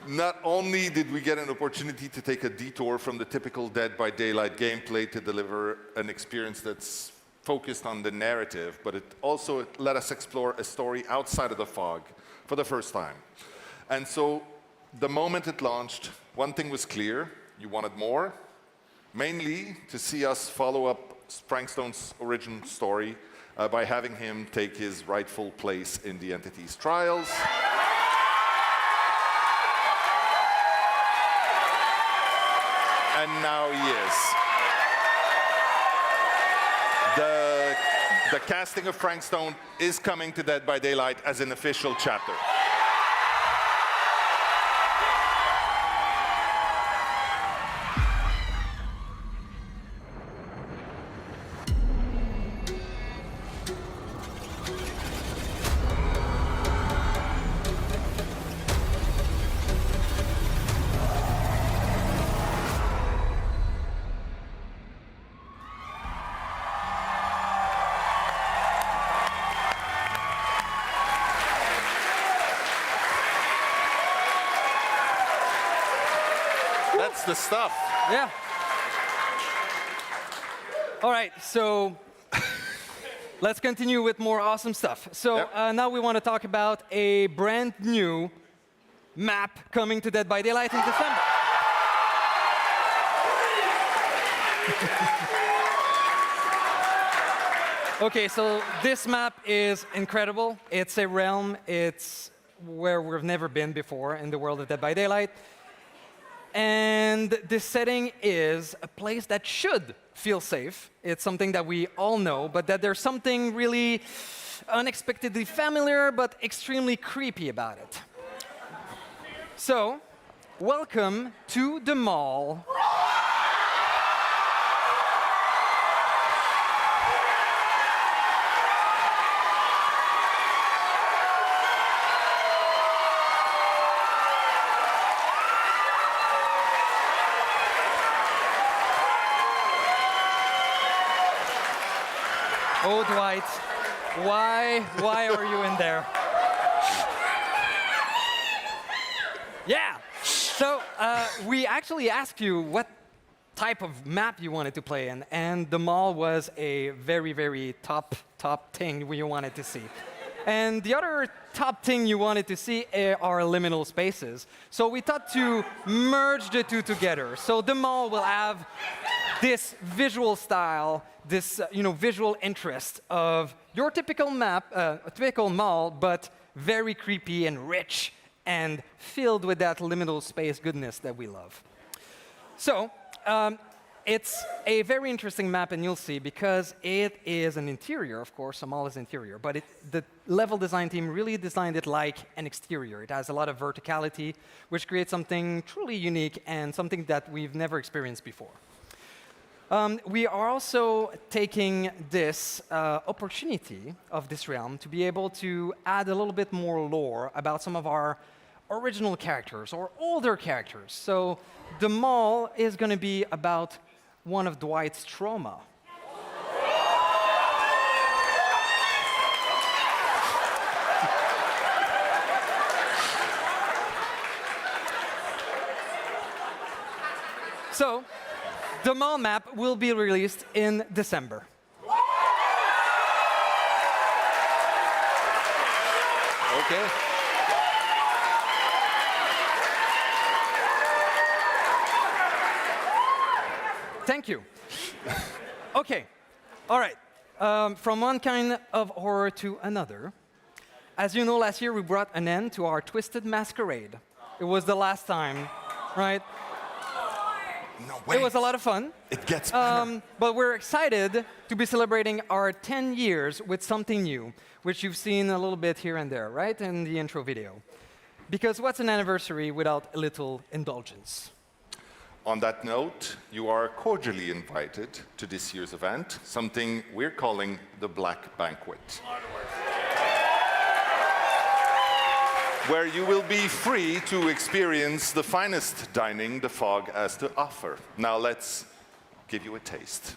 not only did we get an opportunity to take a detour from the typical Dead by Daylight gameplay to deliver an experience that's focused on the narrative, but it also let us explore a story outside of the fog for the first time. And so the moment it launched, one thing was clear. You wanted more, mainly to see us follow up Frank Stone's origin story by having him take his rightful place in the entity's trials. And now he is. The casting of Frank Stone is coming to Dead by Daylight as an official chapter. That's the stuff. Yeah. All right, so let's continue with more awesome stuff. So now we want to talk about a brand new map coming to Dead by Daylight in December. Okay, so this map is incredible. It's a realm. It's where we've never been before in the world of Dead by Daylight. And this setting is a place that should feel safe. It's something that we all know, but that there's something really unexpectedly familiar but extremely creepy about it. So, welcome to the mall. Oh, Dwight, why are you in there? Yeah, so we actually asked you what type of map you wanted to play in, and the mall was a very, very top thing you wanted to see. And the other top thing you wanted to see are liminal spaces. So we thought to merge the two together. So the mall will have this visual style, this visual interest of your typical map, a typical mall, but very creepy and rich and filled with that liminal space goodness that we love. So it's a very interesting map, and you'll see, because it is an interior, of course, a mall is interior, but the level design team really designed it like an exterior. It has a lot of verticality, which creates something truly unique and something that we've never experienced before. We are also taking this opportunity of this realm to be able to add a little bit more lore about some of our original characters or older characters. So the mall is going to be about one of Dwight's trauma. So the mall map will be released in December. Okay. Thank you. Okay, all right. From one kind of horror to another. As you know, last year we brought an end to our Twisted Masquerade. It was the last time, right? No way. It was a lot of fun. It gets better. But we're excited to be celebrating our 10 years with something new, which you've seen a little bit here and there, right, in the intro video. Because what's an anniversary without a little indulgence? On that note, you are cordially invited to this year's event, something we're calling the Black Banquet, where you will be free to experience the finest dining the fog has to offer. Now let's give you a taste.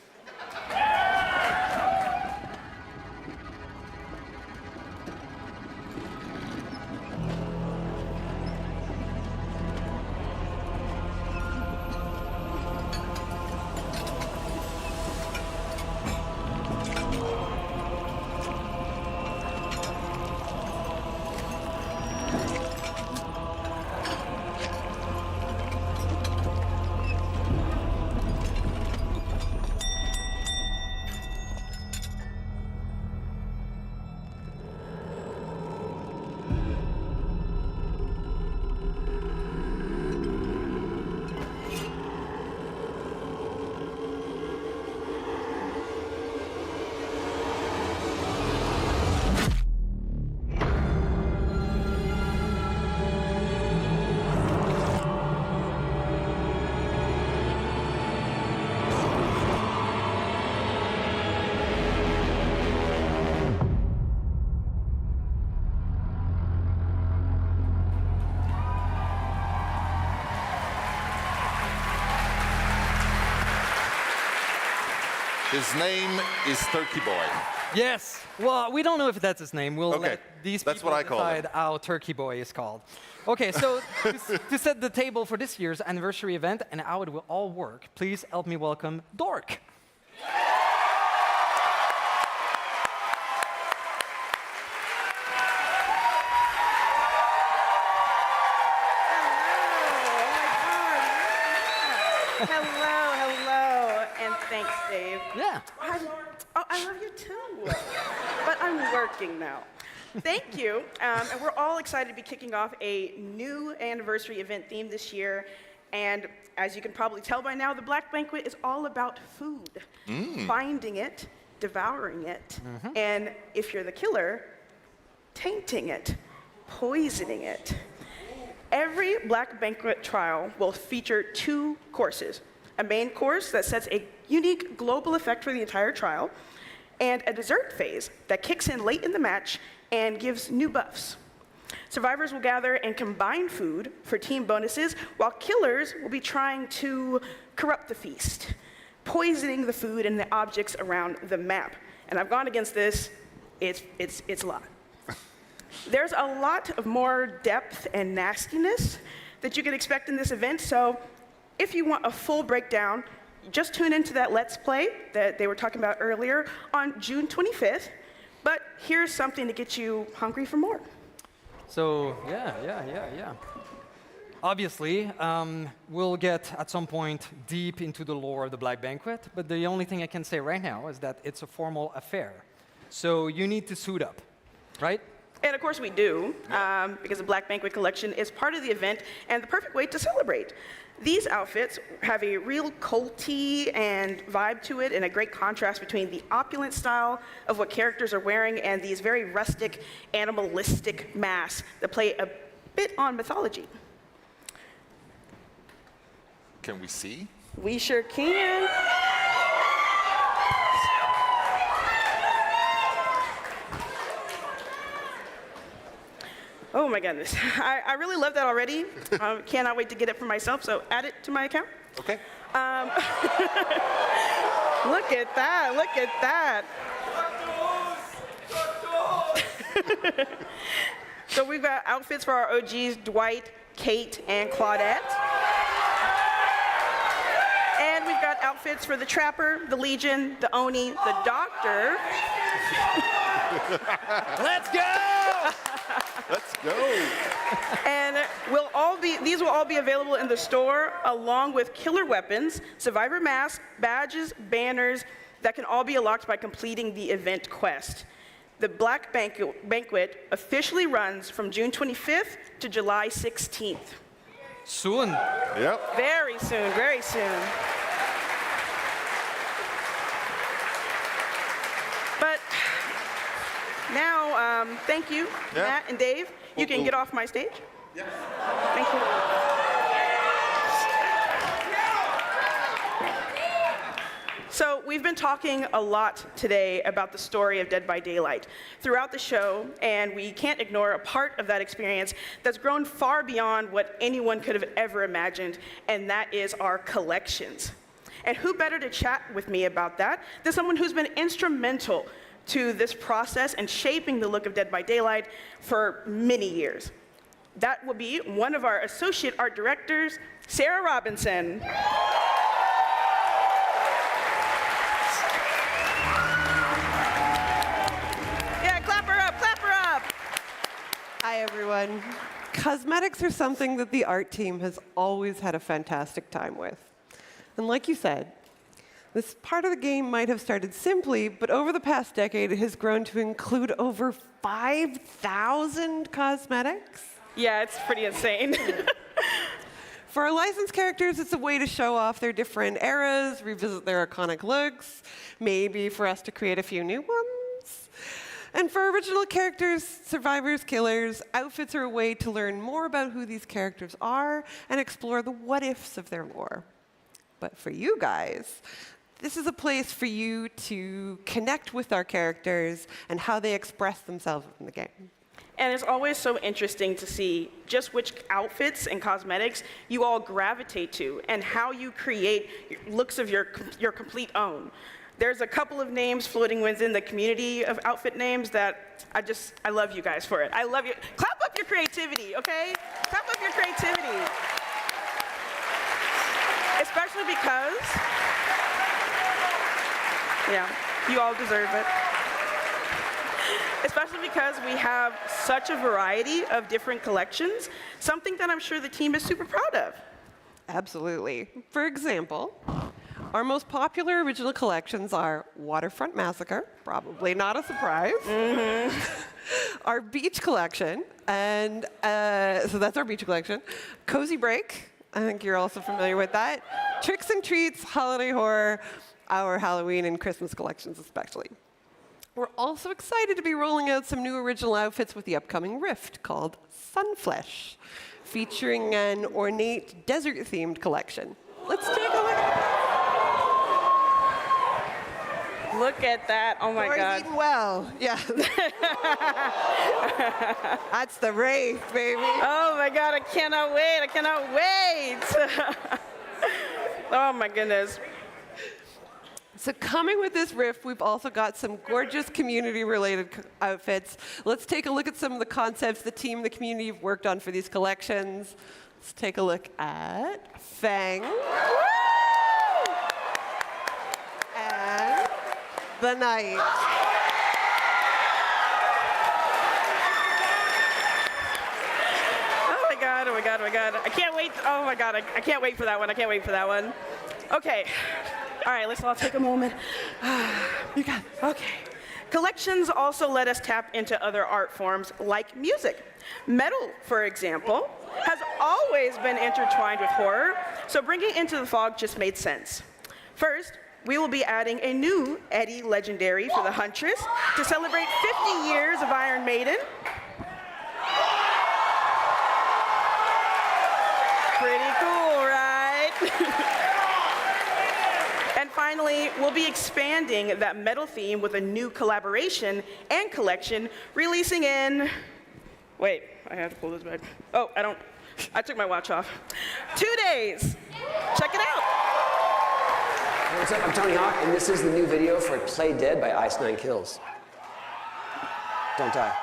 His name is Turkey Boy. Yes. Well, we don't know if that's his name. We'll Okay, let these that's people what I call him. decide how Turkey Boy is called. Okay, so to set the table for this year's anniversary event and how it will all work, please help me welcome Dork. Hello, and thanks, Dave. Yeah. I love you too. But I'm working now. Thank you. And we're all excited to be kicking off a new anniversary event theme this year. And as you can probably tell by now, the Black Banquet is all about food. Finding it, devouring it, and if you're the killer, tainting it, poisoning it. Every Black Banquet trial will feature 2 courses. A main course that sets a unique global effect for the entire trial, and a dessert phase that kicks in late in the match and gives new buffs. Survivors will gather and combine food for team bonuses, while killers will be trying to corrupt the feast, poisoning the food and the objects around the map. And I've gone against this. It's a lot. There's a lot of more depth and nastiness that you can expect in this event, so if you want a full breakdown, just tune into that Let's Play that they were talking about earlier on June 25th, but here's something to get you hungry for more. So, yeah. Obviously, we'll get at some point deep into the lore of the Black Banquet, but the only thing I can say right now is that it's a formal affair. So you need to suit up, right? And of course we do, because the Black Banquet collection is part of the event and the perfect way to celebrate. These outfits have a real culty and vibe to it, and a great contrast between the opulent style of what characters are wearing and these very rustic, animalistic masks that play a bit on mythology. Can we see? We sure can. Oh my goodness. I really love that already. Cannot wait to get it for myself, so add it to my account. Okay. Look at that, look at that. So we've got outfits for our OGs, Dwight, Kate, and Claudette. And we've got outfits for the Trapper, the Legion, the Oni, the Doctor. Let's go! Let's go. And these will all be available in the store, along with killer weapons, survivor masks, badges, banners, that can all be unlocked by completing the event quest. The Black Banquet officially runs from June 25th to July 16th. Soon. Yep. Very soon, very soon. But now, thank you, Matt and Dave. You can get off my stage. Yes. Thank you. So we've been talking a lot today about the story of Dead by Daylight throughout the show, and we can't ignore a part of that experience that's grown far beyond what anyone could have ever imagined, and that is our collections. And who better to chat with me about that than someone who's been instrumental to this process and shaping the look of Dead by Daylight for many years. That will be one of our associate art directors, Sarah Robinson. Yeah, clap her up, clap her up. Hi, everyone. Cosmetics are something that the art team has always had a fantastic time with. And like you said, this part of the game might have started simply, but over the past decade, it has grown to include over 5,000 cosmetics. Yeah, it's pretty insane. For our licensed characters, it's a way to show off their different eras, revisit their iconic looks, maybe for us to create a few new ones. And for original characters, survivors, killers, outfits are a way to learn more about who these characters are and explore the what-ifs of their lore. But for you guys, this is a place for you to connect with our characters and how they express themselves in the game. And it's always so interesting to see just which outfits and cosmetics you all gravitate to and how you create looks of your complete own. There's a couple of names floating within the community of outfit names that I love you guys for it. I love you. Clap up your creativity, okay? Clap up your creativity. Especially because, yeah, you all deserve it. Especially because we have such a variety of different collections, something that I'm sure the team is super proud of. Absolutely. For example, our most popular original collections are Waterfront Massacre, probably not a surprise. Our beach collection, and so that's our beach collection. Cozy Break, I think you're also familiar with that. Tricks and Treats, Holiday Horror, our Halloween and Christmas collections especially. We're also excited to be rolling out some new original outfits with the upcoming Rift called Sunflesh, featuring an ornate desert-themed collection. Let's take a look. Look at that, oh my God. Eating well, yeah. That's the Wraith, baby. Oh my God, I cannot wait, I cannot wait. Oh my goodness. So coming with this Rift, we've also got some gorgeous community-related outfits. Let's take a look at some of the concepts the team and the community have worked on for these collections. Let's take a look at Fang. And the Knight. Oh my God, oh my God, oh my God. I can't wait, oh my God, I can't wait for that one, I can't wait for that one. Okay. All right, let's all take a moment. You got it. Okay. Collections also let us tap into other art forms like music. Metal, for example, has always been intertwined with horror, so bringing Into the Fog just made sense. First, we will be adding a new Eddie Legendary for the Huntress to celebrate 50 years of Iron Maiden. Pretty cool, right? And finally, we'll be expanding that metal theme with a new collaboration and collection releasing in, wait, I have to pull this back. Oh, I took my watch off. 2 days. Check it out. Hey, what's up? I'm Tony Hawk, and this is the new video for Play Dead by Ice 9 Kills. Don't die.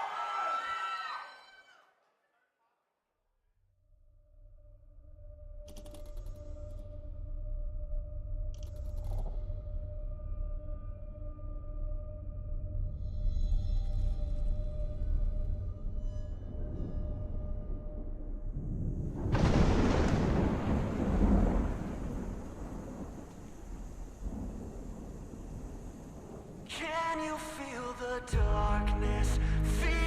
Can you feel the darkness? Feel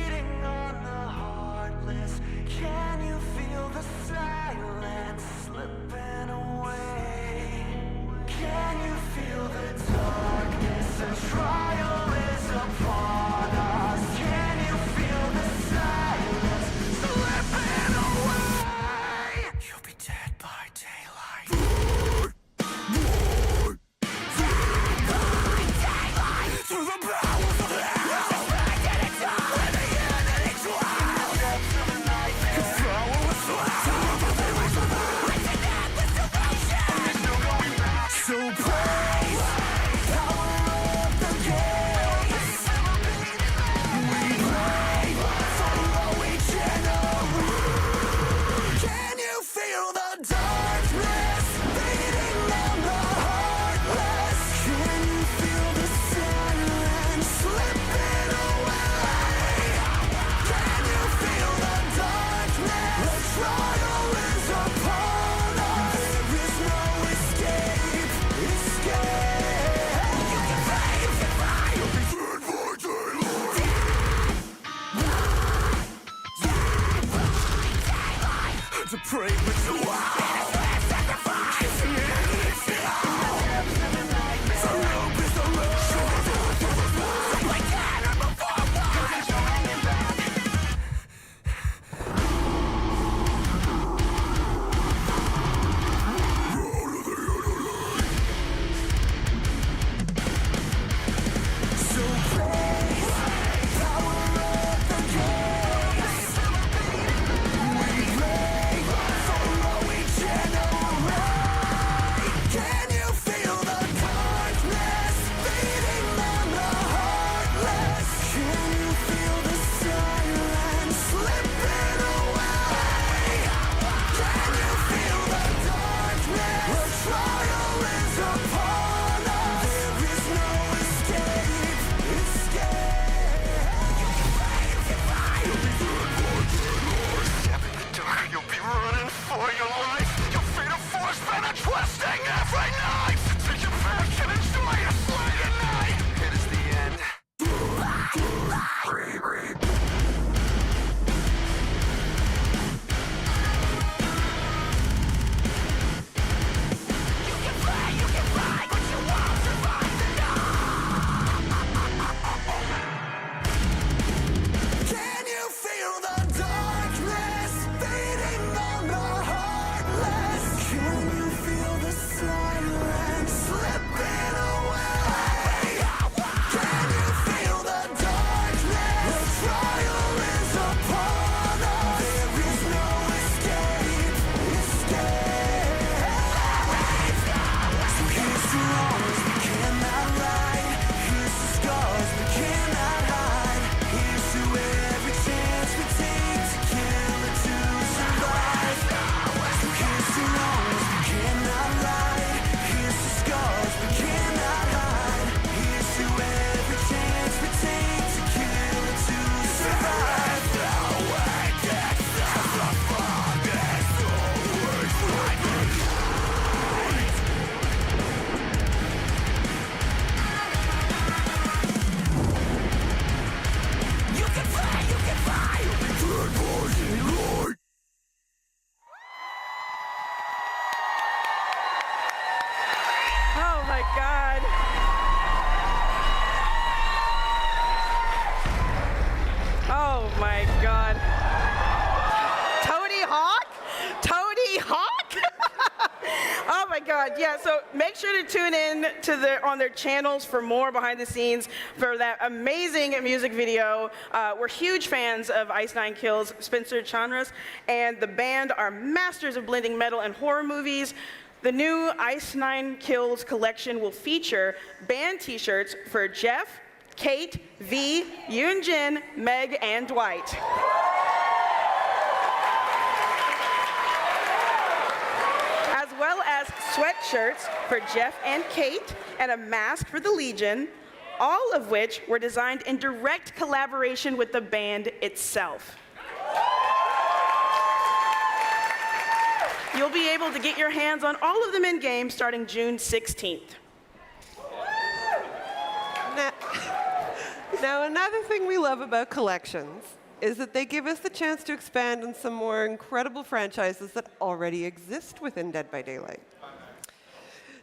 my God. Oh my God. Tony Hawk? Tony Hawk? Oh my God, yeah, so make sure to tune in to on their channels for more behind the scenes for that amazing music video. We're huge fans of Ice Nine Kills, Spencer Chanras, and the band are masters of blending metal and horror movies. The new Ice Nine Kills collection will feature band t-shirts for Jeff, Kate, V, Yoon Jin, Meg, and Dwight. As well as sweatshirts for Jeff and Kate, and a mask for the Legion, all of which were designed in direct collaboration with the band itself. You'll be able to get your hands on all of them in-game starting June 16th. Now, another thing we love about collections is that they give us the chance to expand on some more incredible franchises that already exist within Dead by Daylight.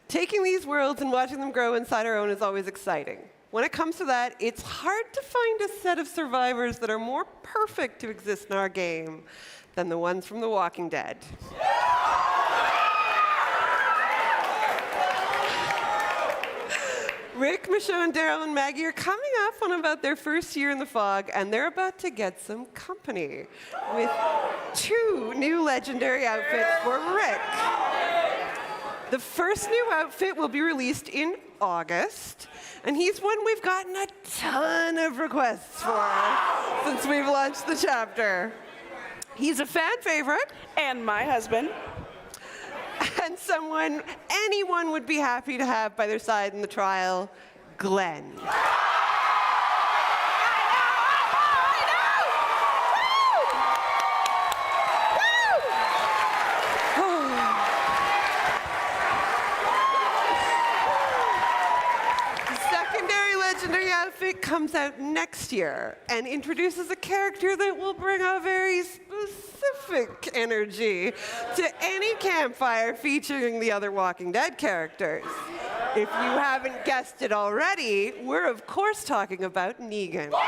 Taking these worlds and watching them grow inside our own is always exciting. When it comes to that, it's hard to find a set of survivors that are more perfect to exist in our game than the ones from The Walking Dead. Rick, Michonne, Daryl, and Maggie are coming up on about their first year in the fog, and they're about to get some company with 2 new legendary outfits for Rick. The first new outfit will be released in August, and he's one we've gotten a ton of requests for since we've launched the chapter. He's a fan favorite. And my husband. And someone anyone would be happy to have by their side in the trial, Glenn. Legendary outfit comes out next year and introduces a character that will bring a very specific energy to any campfire featuring the other Walking Dead characters. If you haven't guessed it already, we're of course talking about Negan. I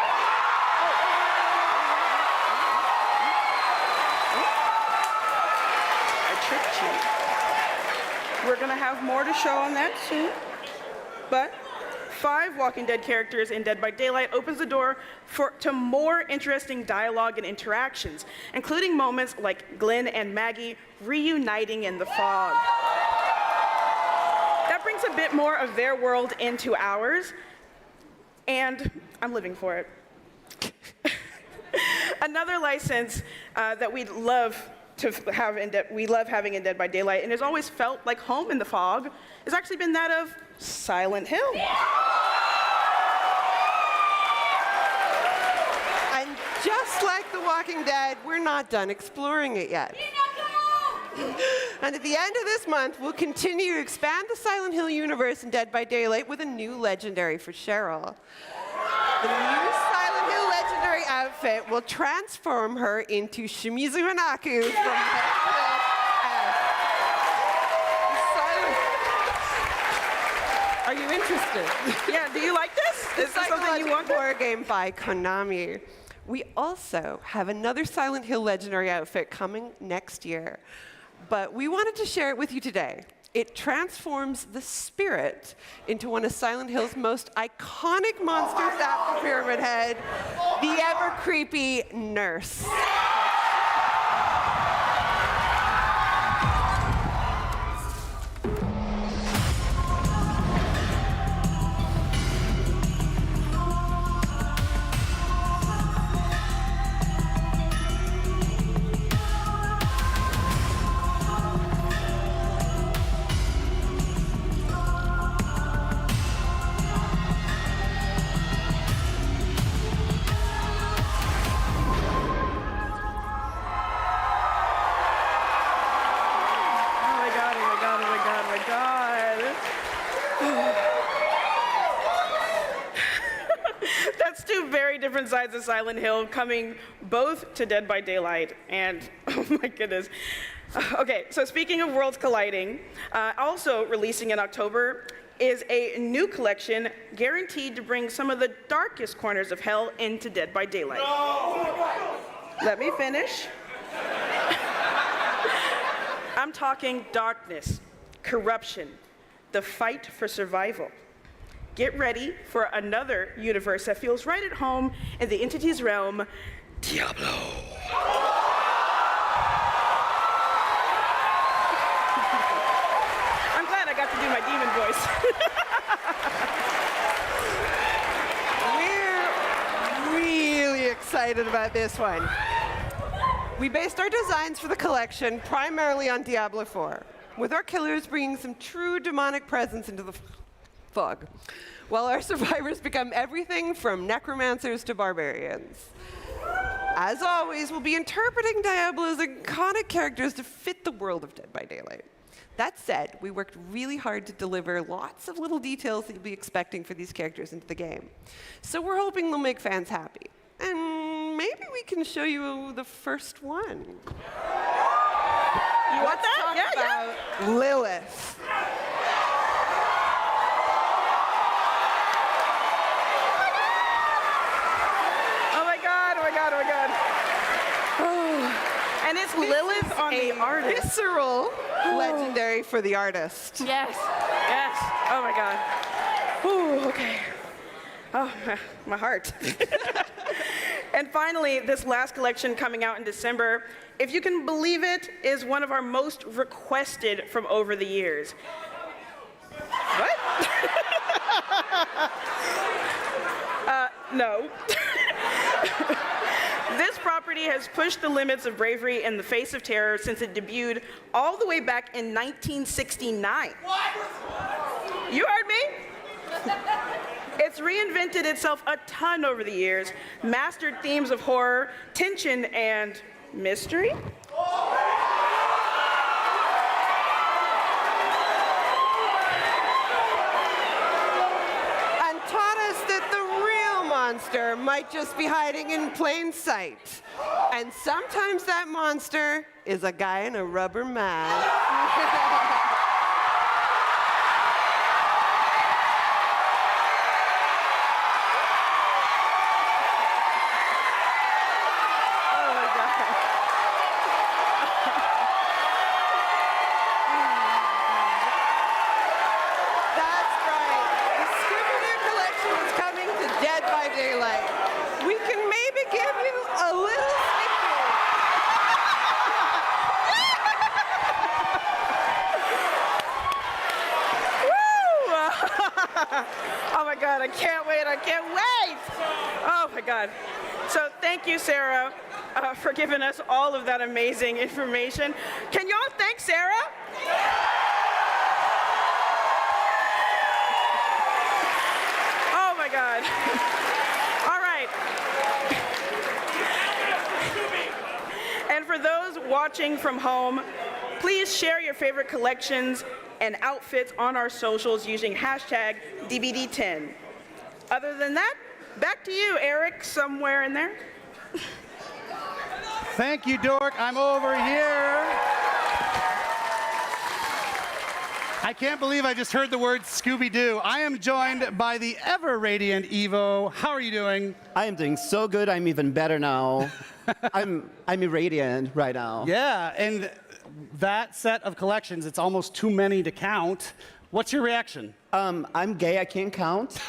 tricked you. We're gonna have more to show on that soon, but 5 Walking Dead characters in Dead by Daylight opens the door to more interesting dialogue and interactions, including moments like Glenn and Maggie reuniting in the fog. That brings a bit more of their world into ours, and I'm living for it. Another license that we love having in Dead by Daylight, and has always felt like home in the fog, has actually been that of Silent Hill. And just like The Walking Dead, we're not done exploring it yet. And at the end of this month, we'll continue to expand the Silent Hill universe in Dead by Daylight with a new legendary for Cheryl. The new Silent Hill legendary outfit will transform her into Shimizu Hanaku from Are you interested? Yeah, do you like this? Is this something you want? Horror game by Konami. We also have another Silent Hill legendary outfit coming next year, but we wanted to share it with you today. It transforms the spirit into one of Silent Hill's most iconic monsters at the Pyramid Head, the ever-creepy nurse. Different sides of Silent Hill coming both to Dead by Daylight and, oh my goodness. Okay, so speaking of worlds colliding, also releasing in October is a new collection guaranteed to bring some of the darkest corners of hell into Dead by Daylight. No! Let me finish. I'm talking darkness, corruption, the fight for survival. Get ready for another universe that feels right at home in the entity's realm, Diablo. I'm glad I got to do my demon voice. We're really excited about this one. We based our designs for the collection primarily on Diablo 4, with our killers bringing some true demonic presence into the fog, while our survivors become everything from necromancers to barbarians. As always, we'll be interpreting Diablo's iconic characters to fit the world of Dead by Daylight. That said, we worked really hard to deliver lots of little details that you'll be expecting for these characters into the game. So we're hoping they'll make fans happy. And maybe we can show you the first one. You want that? Yeah. Lilith. Oh my god, oh my god, oh my god. Oh. And it's Lilith on the artist. Visceral legendary for the artist. Yes, yes. Oh my god. Ooh, okay. Oh, my heart. And finally, this last collection coming out in December, if you can believe it, is one of our most requested from over the years. What? No. This property has pushed the limits of bravery in the face of terror since it debuted all the way back in 1969. What? You heard me? It's reinvented itself a ton over the years, mastered themes of horror, tension, and mystery. And taught us that the real monster might just be hiding in plain sight. And sometimes that monster is a guy in a rubber mask. Oh my God, I can't wait, I can't wait! Oh my God. So thank you, Sarah, for giving us all of that amazing information. Can y'all thank Sarah? Oh my God. All right. And for those watching from home, please share your favorite collections and outfits on our socials using hashtag DBD10. Other than that, back to you, Eric, somewhere in there. Thank you, Dork. I'm over here. I can't believe I just heard the word Scooby-Doo. I am joined by the ever-radiant Evo. How are you doing? I am doing so good. I'm even better now. I'm irradiant right now. Yeah, and that set of collections, it's almost too many to count. What's your reaction? I'm gay, I can't count.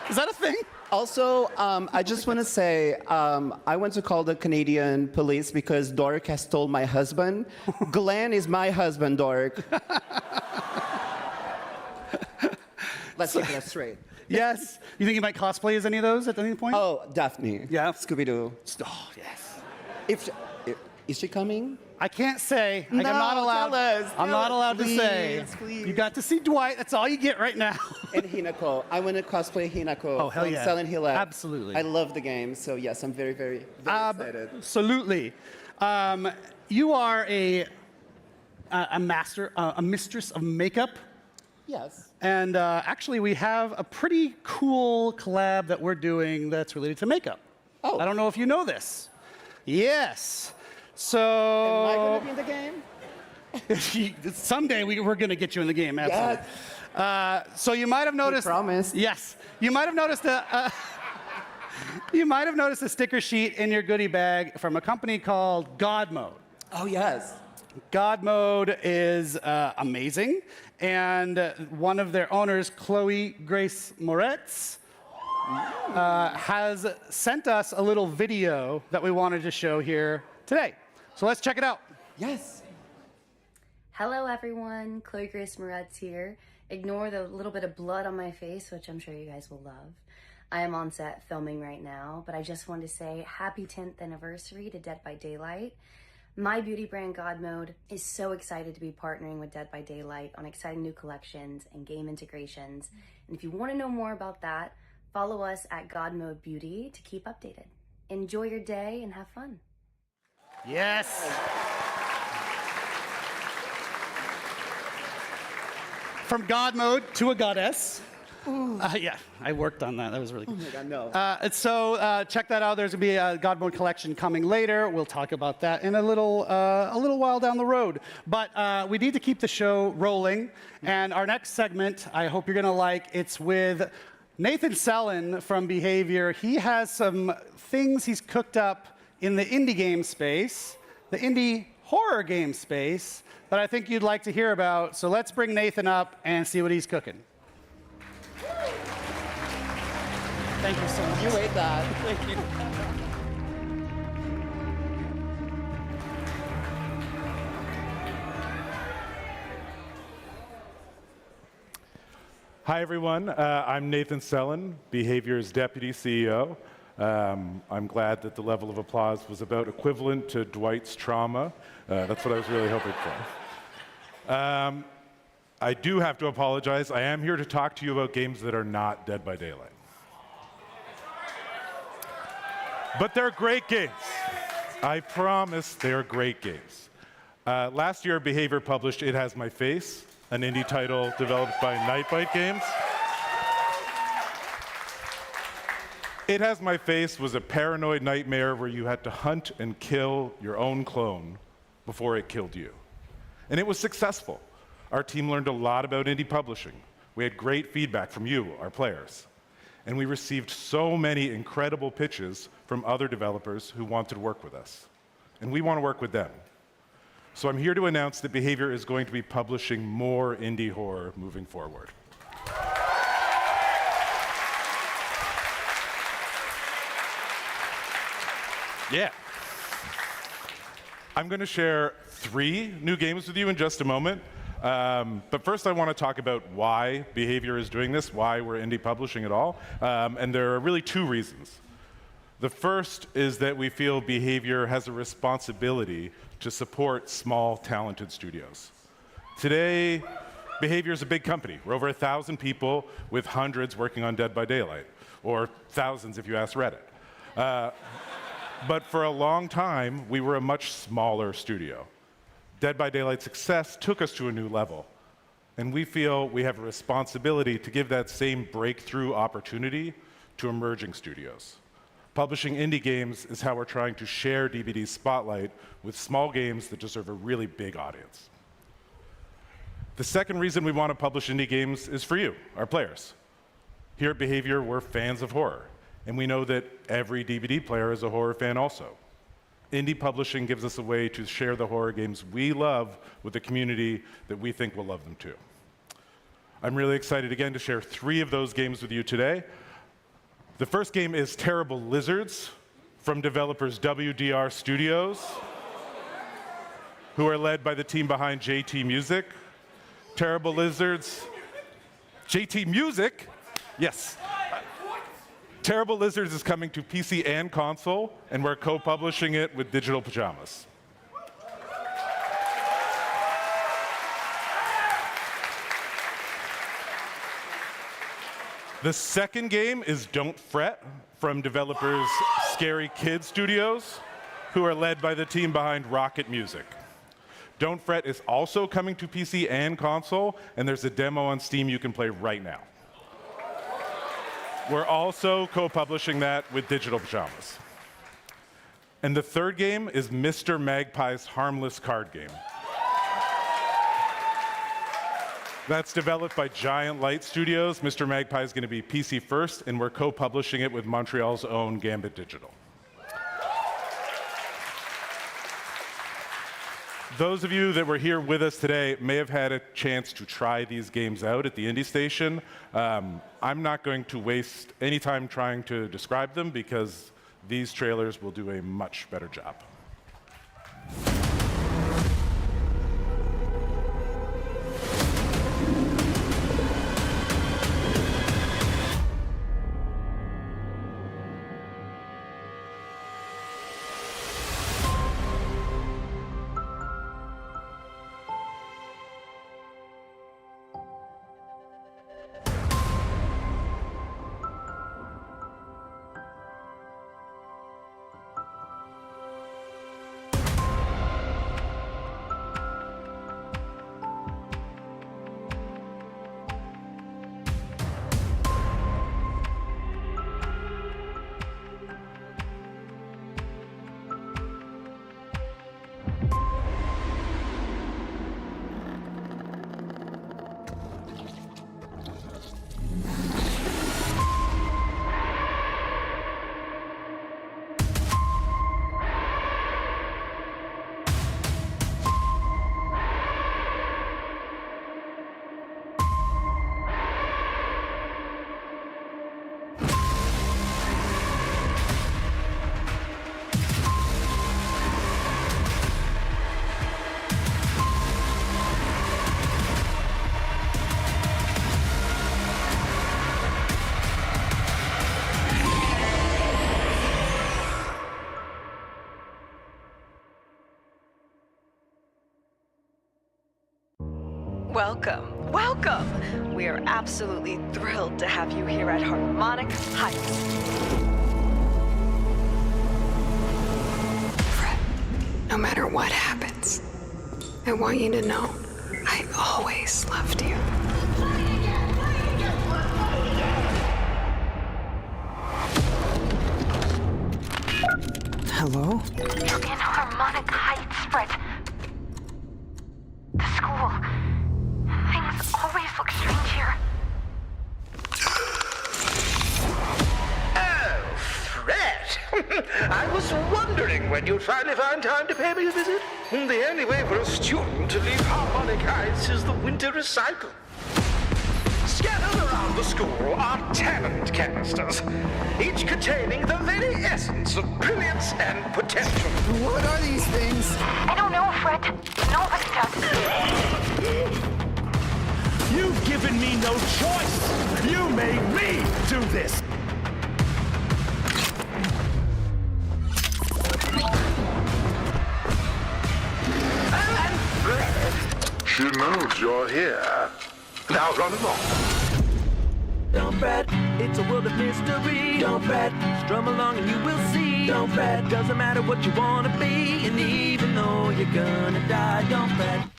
Is that a thing? Also, I just want to say, I want to call the Canadian police because Dork has stole my husband. Glenn is my husband, Dork. Let's get that straight. Yes. You think you might cosplay as any of those at any point? Oh, definitely. Yeah? Scooby-Doo. Oh, yes. Is she coming? I can't say. No, I'm not allowed. tell us. I'm not allowed to say. Please. You got to see Dwight. That's all you get right now. And Hinako. I want to cosplay Hinako. Oh, hell yeah. Silent Hill. Absolutely. I love the game, so yes, I'm very, very, very excited. Absolutely. You are a master, a mistress of makeup. Yes. And actually, we have a pretty cool collab that we're doing that's related to makeup. Oh. I don't know if you know this. Yes. So. Am I going to be in the game? Someday we're going to get you in the game, absolutely. Yes. So you might have noticed. Promise. Yes. You might have noticed you might have noticed a sticker sheet in your goodie bag from a company called God Mode. Oh, yes. God Mode is amazing, and one of their owners, Chloe Grace Moretz, has sent us a little video that we wanted to show here today. So let's check it out. Yes. Hello, everyone. Chloe Grace Moretz here. Ignore the little bit of blood on my face, which I'm sure you guys will love. I am on set filming right now, but I just wanted to say happy 10th anniversary to Dead by Daylight. My beauty brand God Mode is so excited to be partnering with Dead by Daylight on exciting new collections and game integrations. And if you want to know more about that, follow us at God Mode Beauty to keep updated. Enjoy your day and have fun. Yes. From God Mode to a goddess. Yeah, I worked on that. That was really cool. Oh my God, no. So check that out. There's gonna be a God Mode collection coming later. We'll talk about that in a little while down the road. But we need to keep the show rolling. And our next segment, I hope you're gonna like. It's with Nathan Sellin from Behavior. He has some things he's cooked up in the indie game space, the indie horror game space, that I think you'd like to hear about. So let's bring Nathan up and see what he's cooking. Thank you so much. You ate that. Thank you. Hi, everyone. I'm Nathan Sellin, Behavior's Deputy CEO. I'm glad that the level of applause was about equivalent to Dwight's trauma. That's what I was really hoping for. I do have to apologize. I am here to talk to you about games that are not Dead by Daylight. But they're great games. I promise they're great games. Last year, Behavior published It Has My Face, an indie title developed by Nightbite Games. It Has My Face was a paranoid nightmare where you had to hunt and kill your own clone before it killed you. And it was successful. Our team learned a lot about indie publishing. We had great feedback from you, our players. And we received so many incredible pitches from other developers who wanted to work with us. And we want to work with them. So I'm here to announce that Behavior is going to be publishing more indie horror moving forward. Yeah. I'm going to share 3 new games with you in just a moment. But first, I want to talk about why Behavior is doing this, why we're indie publishing at all. And there are really 2 reasons. The first is that we feel Behavior has a responsibility to support small, talented studios. Today, Behavior is a big company. We're over 1,000 people with hundreds working on Dead by Daylight, or thousands if you ask Reddit. But for a long time, we were a much smaller studio. Dead by Daylight's success took us to a new level. And we feel we have a responsibility to give that same breakthrough opportunity to emerging studios. Publishing indie games is how we're trying to share DBD's spotlight with small games that deserve a really big audience. The second reason we want to publish indie games is for you, our players. Here at Behavior, we're fans of horror. And we know that every DVD player is a horror fan also. Indie publishing gives us a way to share the horror games we love with the community that we think will love them too. I'm really excited again to share 3 of those games with you today. The first game is Terrible Lizards from developers WDR Studios, who are led by the team behind JT Music. Terrible Lizards, JT Music? Yes. Terrible Lizards is coming to PC and console, and we're co-publishing it with Digital Pajamas. The second game is Don't Fret from developers Scary Kid Studios, who are led by the team behind Rocket Music. Don't Fret is also coming to PC and console, and there's a demo on Steam you can play right now. We're also co-publishing that with Digital Pajamas. And the third game is Mr. Magpie's Harmless Card Game. That's developed by Giant Light Studios. Mr. Magpie is going to be PC first, and we're co-publishing it with Montreal's own Gambit Digital. Those of you that were here with us today may have had a chance to try these games out at the Indie Station. I'm not going to waste any time trying to describe them because these trailers will do a much better job. Welcome, welcome! We are absolutely thrilled to have you here at Harmonic Heights. Fred, no matter what happens, I want you to know I always loved you. Hello? You're in Harmonic Heights, Fred. The school. Things always look strange here. Oh, Fred! I was wondering when you'd finally find time to pay me a visit. The only way for a student to leave Harmonic Heights is the winter recycle. Scattered around the school are talent canisters, each containing the very essence of brilliance and potential. What are these things? I don't know, Fred. Nobody does. You've given me no choice! You made me do this! And Fred, she knows you're here. Now run along. Don't fret, it's a world of mystery. Don't fret, strum along and you will see. Don't fret, doesn't matter what you wanna be. And even though you're gonna die, don't fret.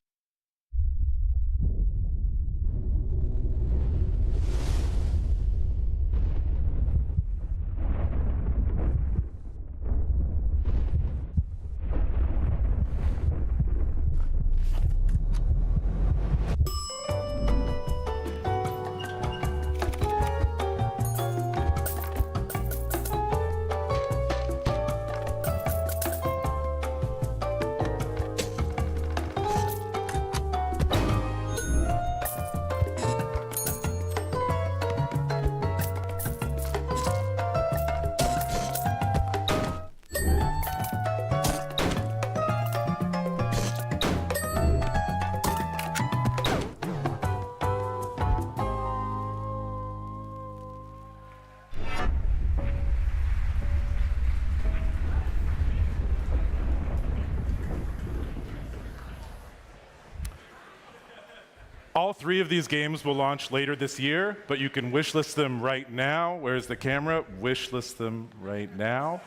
All three of these games will launch later this year, but you can wishlist them right now. Where's the camera? Wishlist them right now.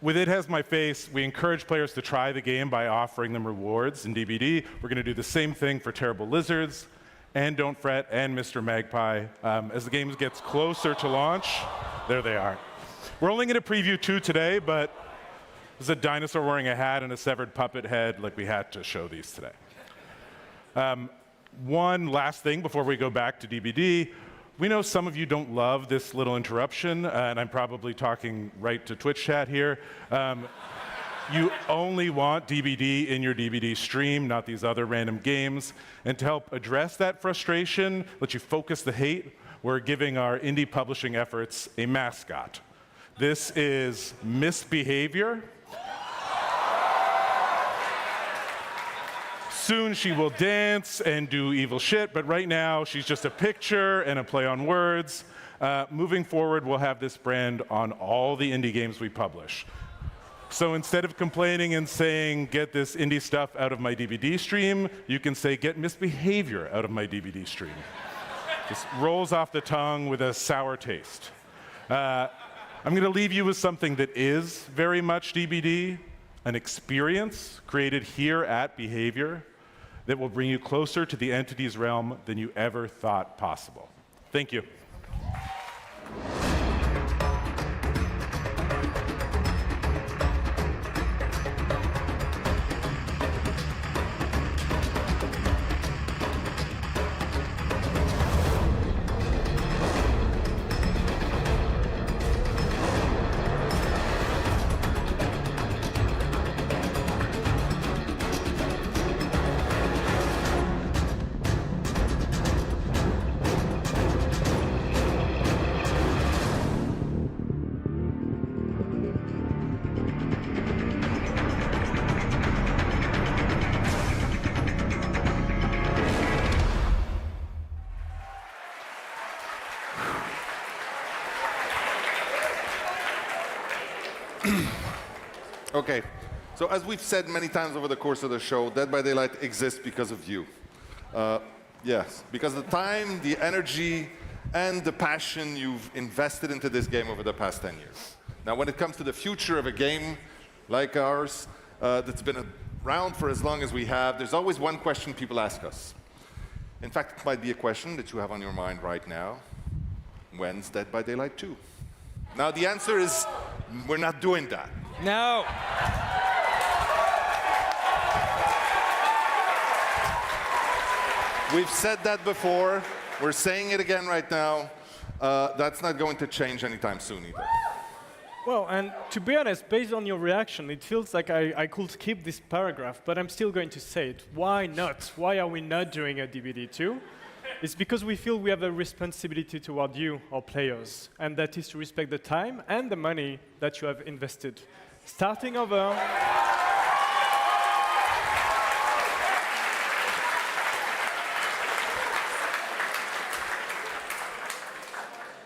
With It Has My Face, we encourage players to try the game by offering them rewards in DVD. We're going to do the same thing for Terrible Lizards, and Don't Fret, and Mr. Magpie. As the game gets closer to launch, there they are. We're only going to preview 2 today, but there's a dinosaur wearing a hat and a severed puppet head. Like, we had to show these today. One last thing before we go back to DBD. We know some of you don't love this little interruption, and I'm probably talking right to Twitch chat here. You only want DBD in your DBD stream, not these other random games. And to help address that frustration, let you focus the hate, we're giving our indie publishing efforts a mascot. This is Misbehavior. Soon she will dance and do evil shit, but right now she's just a picture and a play on words. Moving forward, we'll have this brand on all the indie games we publish. So instead of complaining and saying, get this indie stuff out of my DVD stream, you can say, get Misbehavior out of my DVD stream. Just rolls off the tongue with a sour taste. I'm going to leave you with something that is very much DBD, an experience created here at Behavior that will bring you closer to the entity's realm than you ever thought possible. Thank you. Okay, so as we've said many times over the course of the show, Dead by Daylight exists because of you. Yes, because the time, the energy, and the passion you've invested into this game over the past 10 years. Now, when it comes to the future of a game like ours, that's been around for as long as we have, there's always one question people ask us. In fact, it might be a question that you have on your mind right now. When's Dead by Daylight 2? Now, the answer is, we're not doing that. No. We've said that before. We're saying it again right now. That's not going to change anytime soon either. Well, and to be honest, based on your reaction, it feels like I could skip this paragraph, but I'm still going to say it. Why not? Why are we not doing a DVD 2? It's because we feel we have a responsibility toward you, our players, and that is to respect the time and the money that you have invested. Starting over.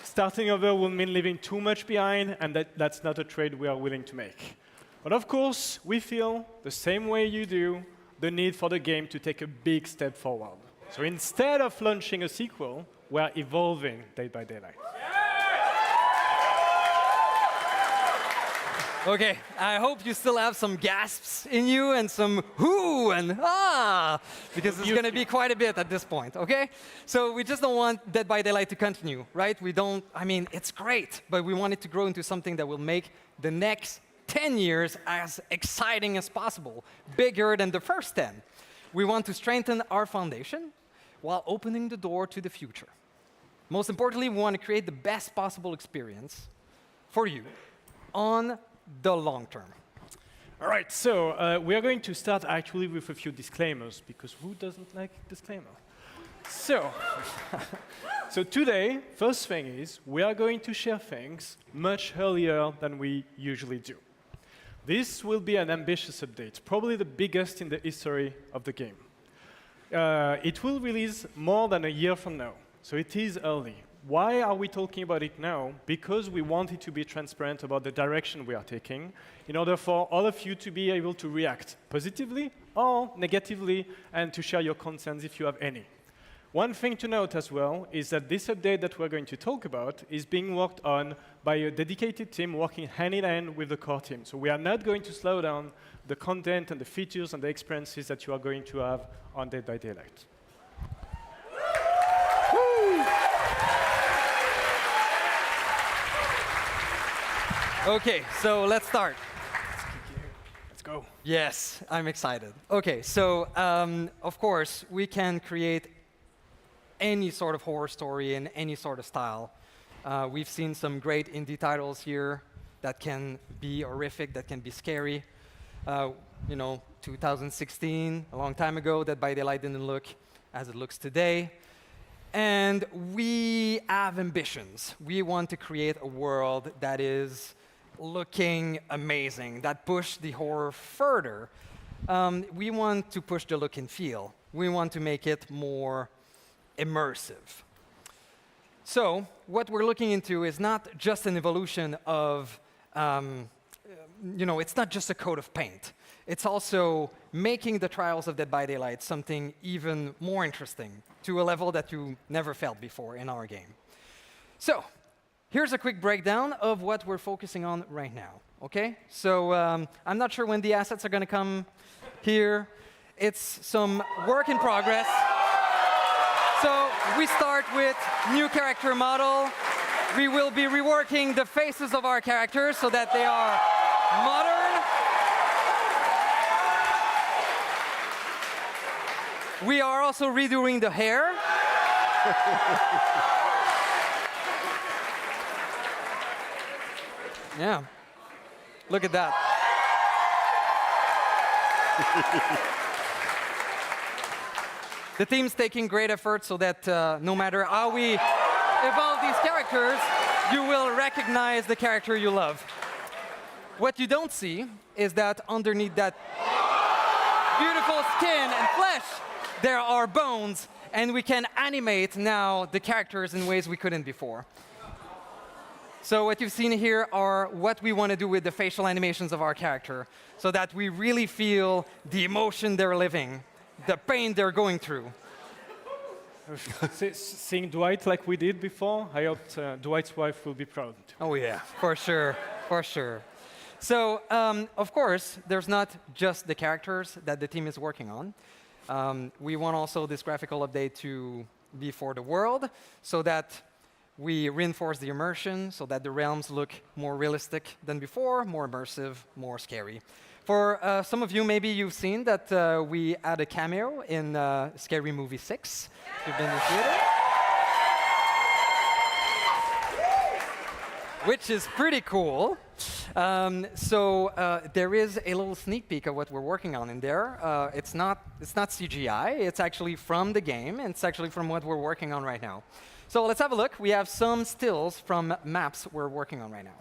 Starting over will mean leaving too much behind, and that's not a trade we are willing to make. But of course, we feel, the same way you do, the need for the game to take a big step forward. So instead of launching a sequel, we are evolving Dead by Daylight. Okay, I hope you still have some gasps in you and some whoo and ah, because it's going to be quite a bit at this point, okay? So we just don't want Dead by Daylight to continue, right? We don't, I mean, it's great, but we want it to grow into something that will make the next 10 years as exciting as possible, bigger than the first 10. We want to strengthen our foundation while opening the door to the future. Most importantly, we want to create the best possible experience for you on the long term. All right, so we are going to start actually with a few disclaimers, because who doesn't like disclaimer? So, so today, first thing is, we are going to share things much earlier than we usually do. This will be an ambitious update, probably the biggest in the history of the game. It will release more than a year from now, so it is early. Why are we talking about it now? Because we wanted to be transparent about the direction we are taking, in order for all of you to be able to react positively or negatively, and to share your concerns if you have any. One thing to note as well is that this update that we're going to talk about is being worked on by a dedicated team working hand in hand with the core team. So we are not going to slow down the content and the features and the experiences that you are going to have on Dead by Daylight. Okay, so let's start. Let's go. Yes, I'm excited. Okay, so of course, we can create any sort of horror story in any sort of style. We've seen some great indie titles here that can be horrific, that can be scary. 2016, a long time ago, Dead by Daylight didn't look as it looks today. And we have ambitions. We want to create a world that is looking amazing, that push the horror further. We want to push the look and feel. We want to make it more immersive. So what we're looking into is not just an evolution of, it's not just a coat of paint. It's also making the trials of Dead by Daylight something even more interesting, to a level that you never felt before in our game. So here's a quick breakdown of what we're focusing on right now, okay? So I'm not sure when the assets are going to come here. It's some work in progress. So we start with new character model. We will be reworking the faces of our characters so that they are modern. We are also redoing the hair. Yeah, look at that. The team's taking great effort so that no matter how we evolve these characters, you will recognize the character you love. What you don't see is that underneath that beautiful skin and flesh, there are bones, and we can animate now the characters in ways we couldn't before. So what you've seen here are what we want to do with the facial animations of our character, so that we really feel the emotion they're living, the pain they're going through. Seeing Dwight like we did before, I hope Dwight's wife will be proud. Oh yeah, for sure, for sure. So, of course, there's not just the characters that the team is working on. We want also this graphical update to be for the world, so that we reinforce the immersion, so that the realms look more realistic than before, more immersive, more scary. For some of you, maybe you've seen that we had a cameo in Scary Movie 6. If you've been in the theater. Which is pretty cool. There is a little sneak peek of what we're working on in there. It's not CGI. It's actually from the game, and it's actually from what we're working on right now. So let's have a look. We have some stills from maps we're working on right now.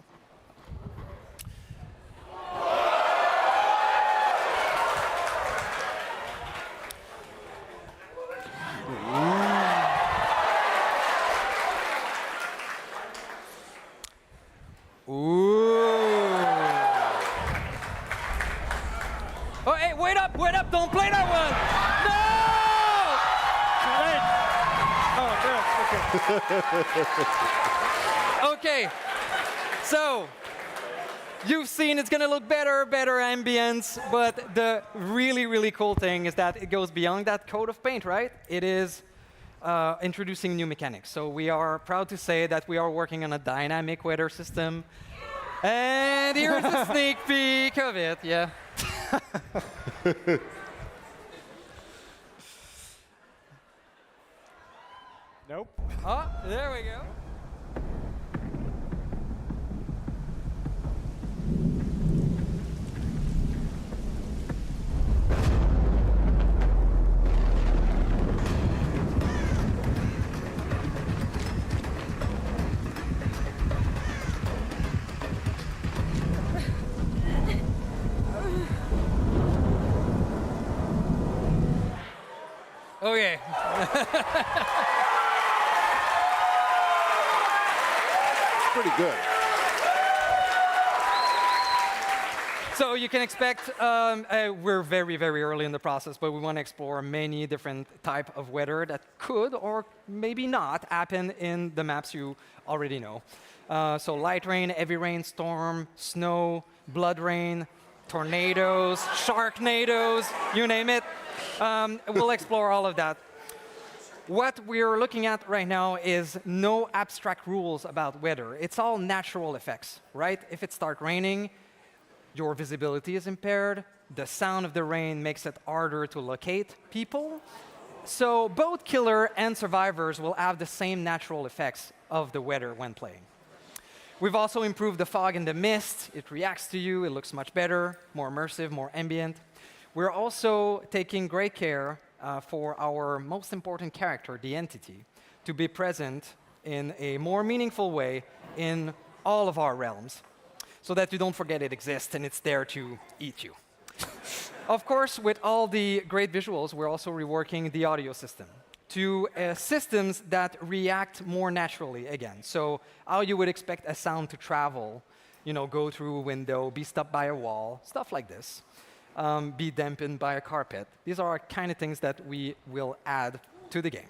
Oh, hey, wait up, don't play that one! No! Okay, so you've seen it's gonna look better ambience, but the really, really cool thing is that it goes beyond that coat of paint, right? It is introducing new mechanics. So we are proud to say that we are working on a dynamic weather system. And here's a sneak peek of it, yeah. Nope. Oh, there we go. Okay. Pretty good. So you can expect, we're very, very early in the process, but we want to explore many different type of weather that could or maybe not happen in the maps you already know. So light rain, heavy rain, storm, snow, blood rain, tornadoes, sharknadoes, you name it. We'll explore all of that. What we're looking at right now is no abstract rules about weather. It's all natural effects, right? If it starts raining, your visibility is impaired. The sound of the rain makes it harder to locate people. So both killer and survivors will have the same natural effects of the weather when playing. We've also improved the fog and the mist. It reacts to you. It looks much better, more immersive, more ambient. We're also taking great care for our most important character, the entity, to be present in a more meaningful way in all of our realms, so that you don't forget it exists and it's there to eat you. Of course, with all the great visuals, we're also reworking the audio system to systems that react more naturally again. So how you would expect a sound to travel, go through a window, be stopped by a wall, stuff like this, be dampened by a carpet. These are kind of things that we will add to the game.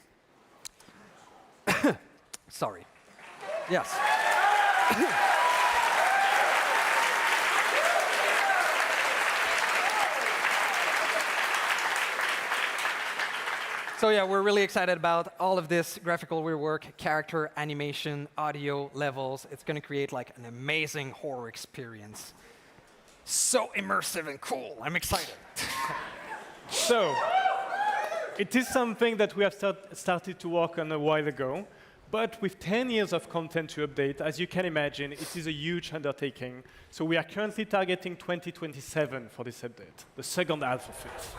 Sorry. Yes. So yeah, we're really excited about all of this graphical rework, character, animation, audio, levels. It's going to create like an amazing horror experience. So immersive and cool. I'm excited. So, it is something that we have started to work on a while ago, but with 10 years of content to update, as you can imagine, it is a huge undertaking. So we are currently targeting 2027 for this update, the second half of it.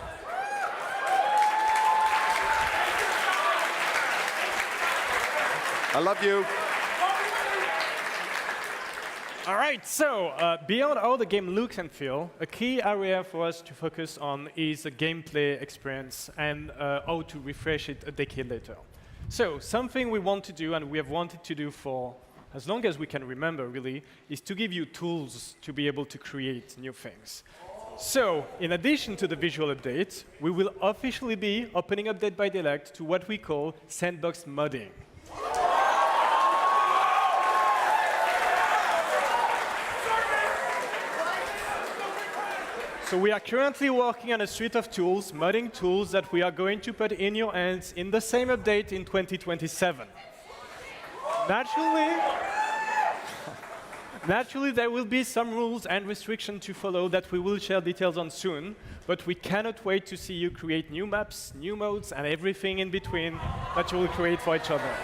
I love you. All right, so beyond how the game looks and feels, a key area for us to focus on is the gameplay experience and how to refresh it a decade later. So something we want to do, and we have wanted to do for as long as we can remember, really, is to give you tools to be able to create new things. So in addition to the visual update, we will officially be opening up Dead by Daylight to what we call sandbox modding. So we are currently working on a suite of tools, modding tools, that we are going to put in your hands in the same update in 2027. Naturally, there will be some rules and restrictions to follow that we will share details on soon, but we cannot wait to see you create new maps, new modes, and everything in between that you will create for each other.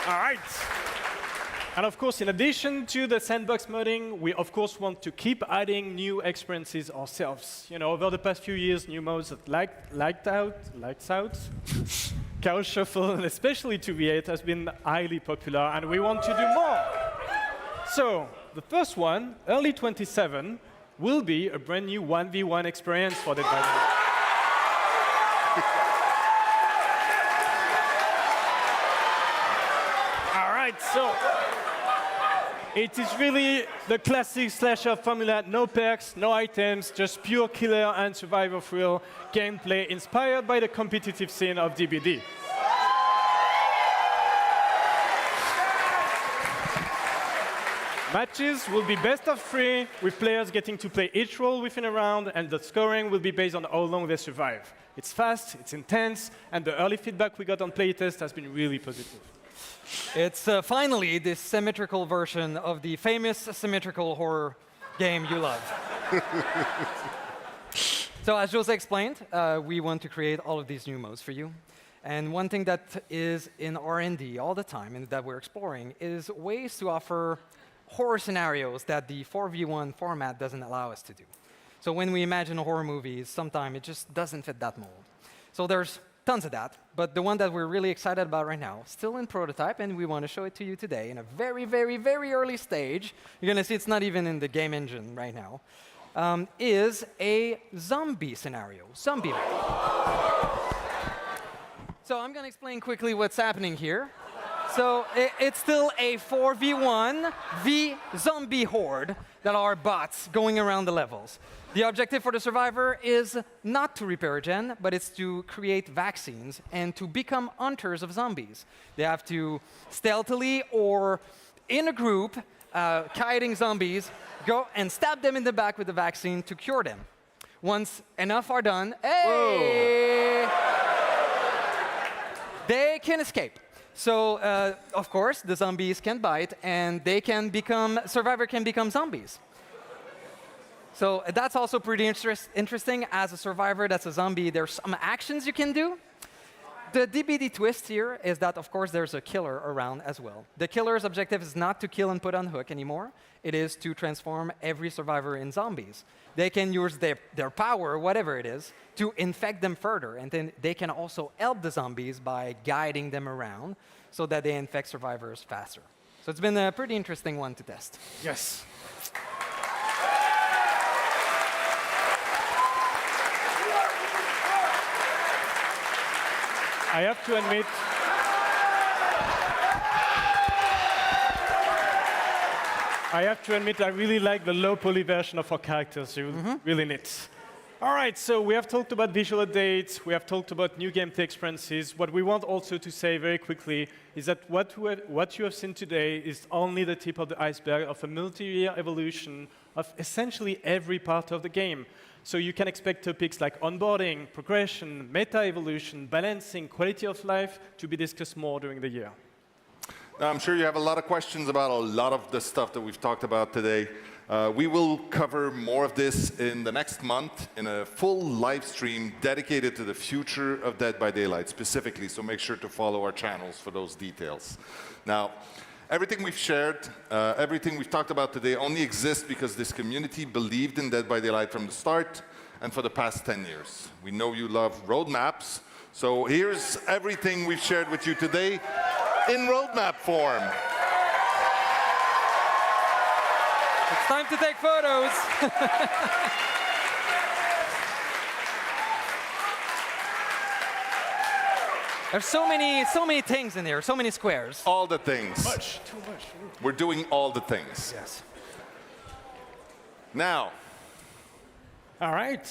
All right. And of course, in addition to the sandbox modding, we of course want to keep adding new experiences ourselves. Over the past few years, new modes like Lights Out, Chaos Shuffle, and especially 2v8 has been highly popular, and we want to do more. So the first one, early 27, will be a brand new 1v1 experience for Dead by Daylight. So it is really the classic slasher formula: no perks, no items, just pure killer and survivor thrill gameplay inspired by the competitive scene of DBD. Matches will be best of 3, with players getting to play each role within a round, and the scoring will be based on how long they survive. It's fast, it's intense, and the early feedback we got on playtest has been really positive. It's finally this symmetrical version of the famous symmetrical horror game you love. So as Jose explained, we want to create all of these new modes for you. And one thing that is in R&D all the time and that we're exploring is ways to offer horror scenarios that the 4v1 format doesn't allow us to do. So when we imagine horror movies, sometimes it just doesn't fit that mold. So there's tons of that, but the one that we're really excited about right now, still in prototype, and we want to show it to you today in a very, very, very early stage. You're going to see it's not even in the game engine right now, is a zombie scenario, zombie mode. So I'm going to explain quickly what's happening here. So it's still a 4v1 zombie horde that are bots going around the levels. The objective for the survivor is not to repair a gen, but it's to create vaccines and to become hunters of zombies. They have to stealthily or in a group, kiting zombies, go and stab them in the back with the vaccine to cure them. Once enough are done, hey! they can escape. So, of course, the zombies can bite, and they can become, survivor can become zombies. So that's also pretty interesting. As a survivor that's a zombie, there's some actions you can do. The DBD twist here is that, of course, there's a killer around as well. The killer's objective is not to kill and put on hook anymore. It is to transform every survivor in zombies. They can use their power, whatever it is, to infect them further. And then they can also help the zombies by guiding them around so that they infect survivors faster. So it's been a pretty interesting one to test. Yes. I have to admit, I really like the low poly version of our characters. Really neat. All right, so we have talked about visual updates. We have talked about new gameplay experiences. What we want also to say very quickly is that what you have seen today is only the tip of the iceberg of a multi-year evolution of essentially every part of the game. So you can expect topics like onboarding, progression, meta-evolution, balancing, quality of life to be discussed more during the year. Now, I'm sure you have a lot of questions about a lot of the stuff that we've talked about today. We will cover more of this in the next month in a full live stream dedicated to the future of Dead by Daylight specifically, so make sure to follow our channels for those details. Now, everything we've shared, everything we've talked about today only exists because this community believed in Dead by Daylight from the start and for the past 10 years. We know you love roadmaps, so here's everything we've shared with you today in roadmap form. It's time to take photos. There's so many things in there, so many squares. All the things. Too much. We're doing all the things. Yes. Now. All right.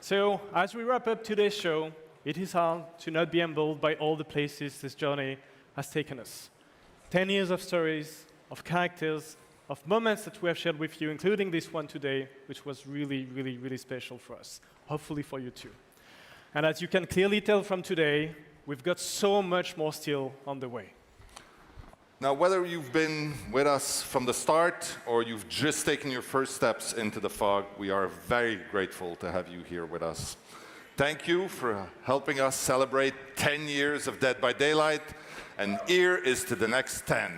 So as we wrap up today's show, it is hard to not be humbled by all the places this journey has taken us. 10 years of stories, of characters, of moments that we have shared with you, including this one today, which was really, really, really special for us. Hopefully for you too. And as you can clearly tell from today, we've got so much more still on the way. Now, whether you've been with us from the start or you've just taken your first steps into the fog, we are very grateful to have you here with us. Thank you for helping us celebrate 10 years of Dead by Daylight, and here is to the next 10.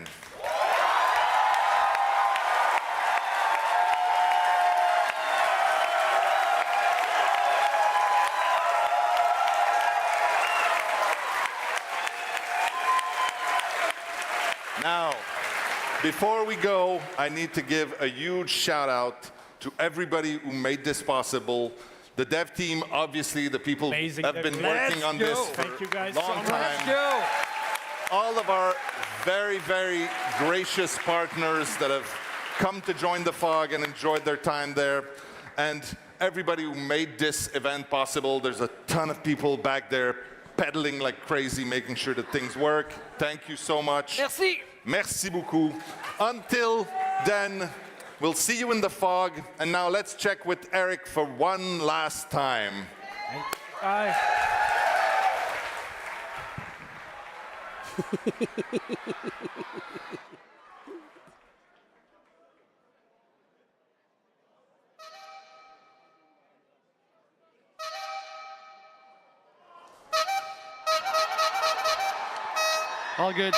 Now, before we go, I need to give a huge shout out to everybody who made this possible. The dev team, obviously, the people who have been working on this for a long time. All of our very, very gracious partners that have come to join the fog and enjoyed their time there. And everybody who made this event possible. There's a ton of people back there pedaling like crazy, making sure that things work. Thank you so much. Merci. Merci beaucoup. Until then, we'll see you in the fog. And now let's check with Eric for one last time. Bye. All good.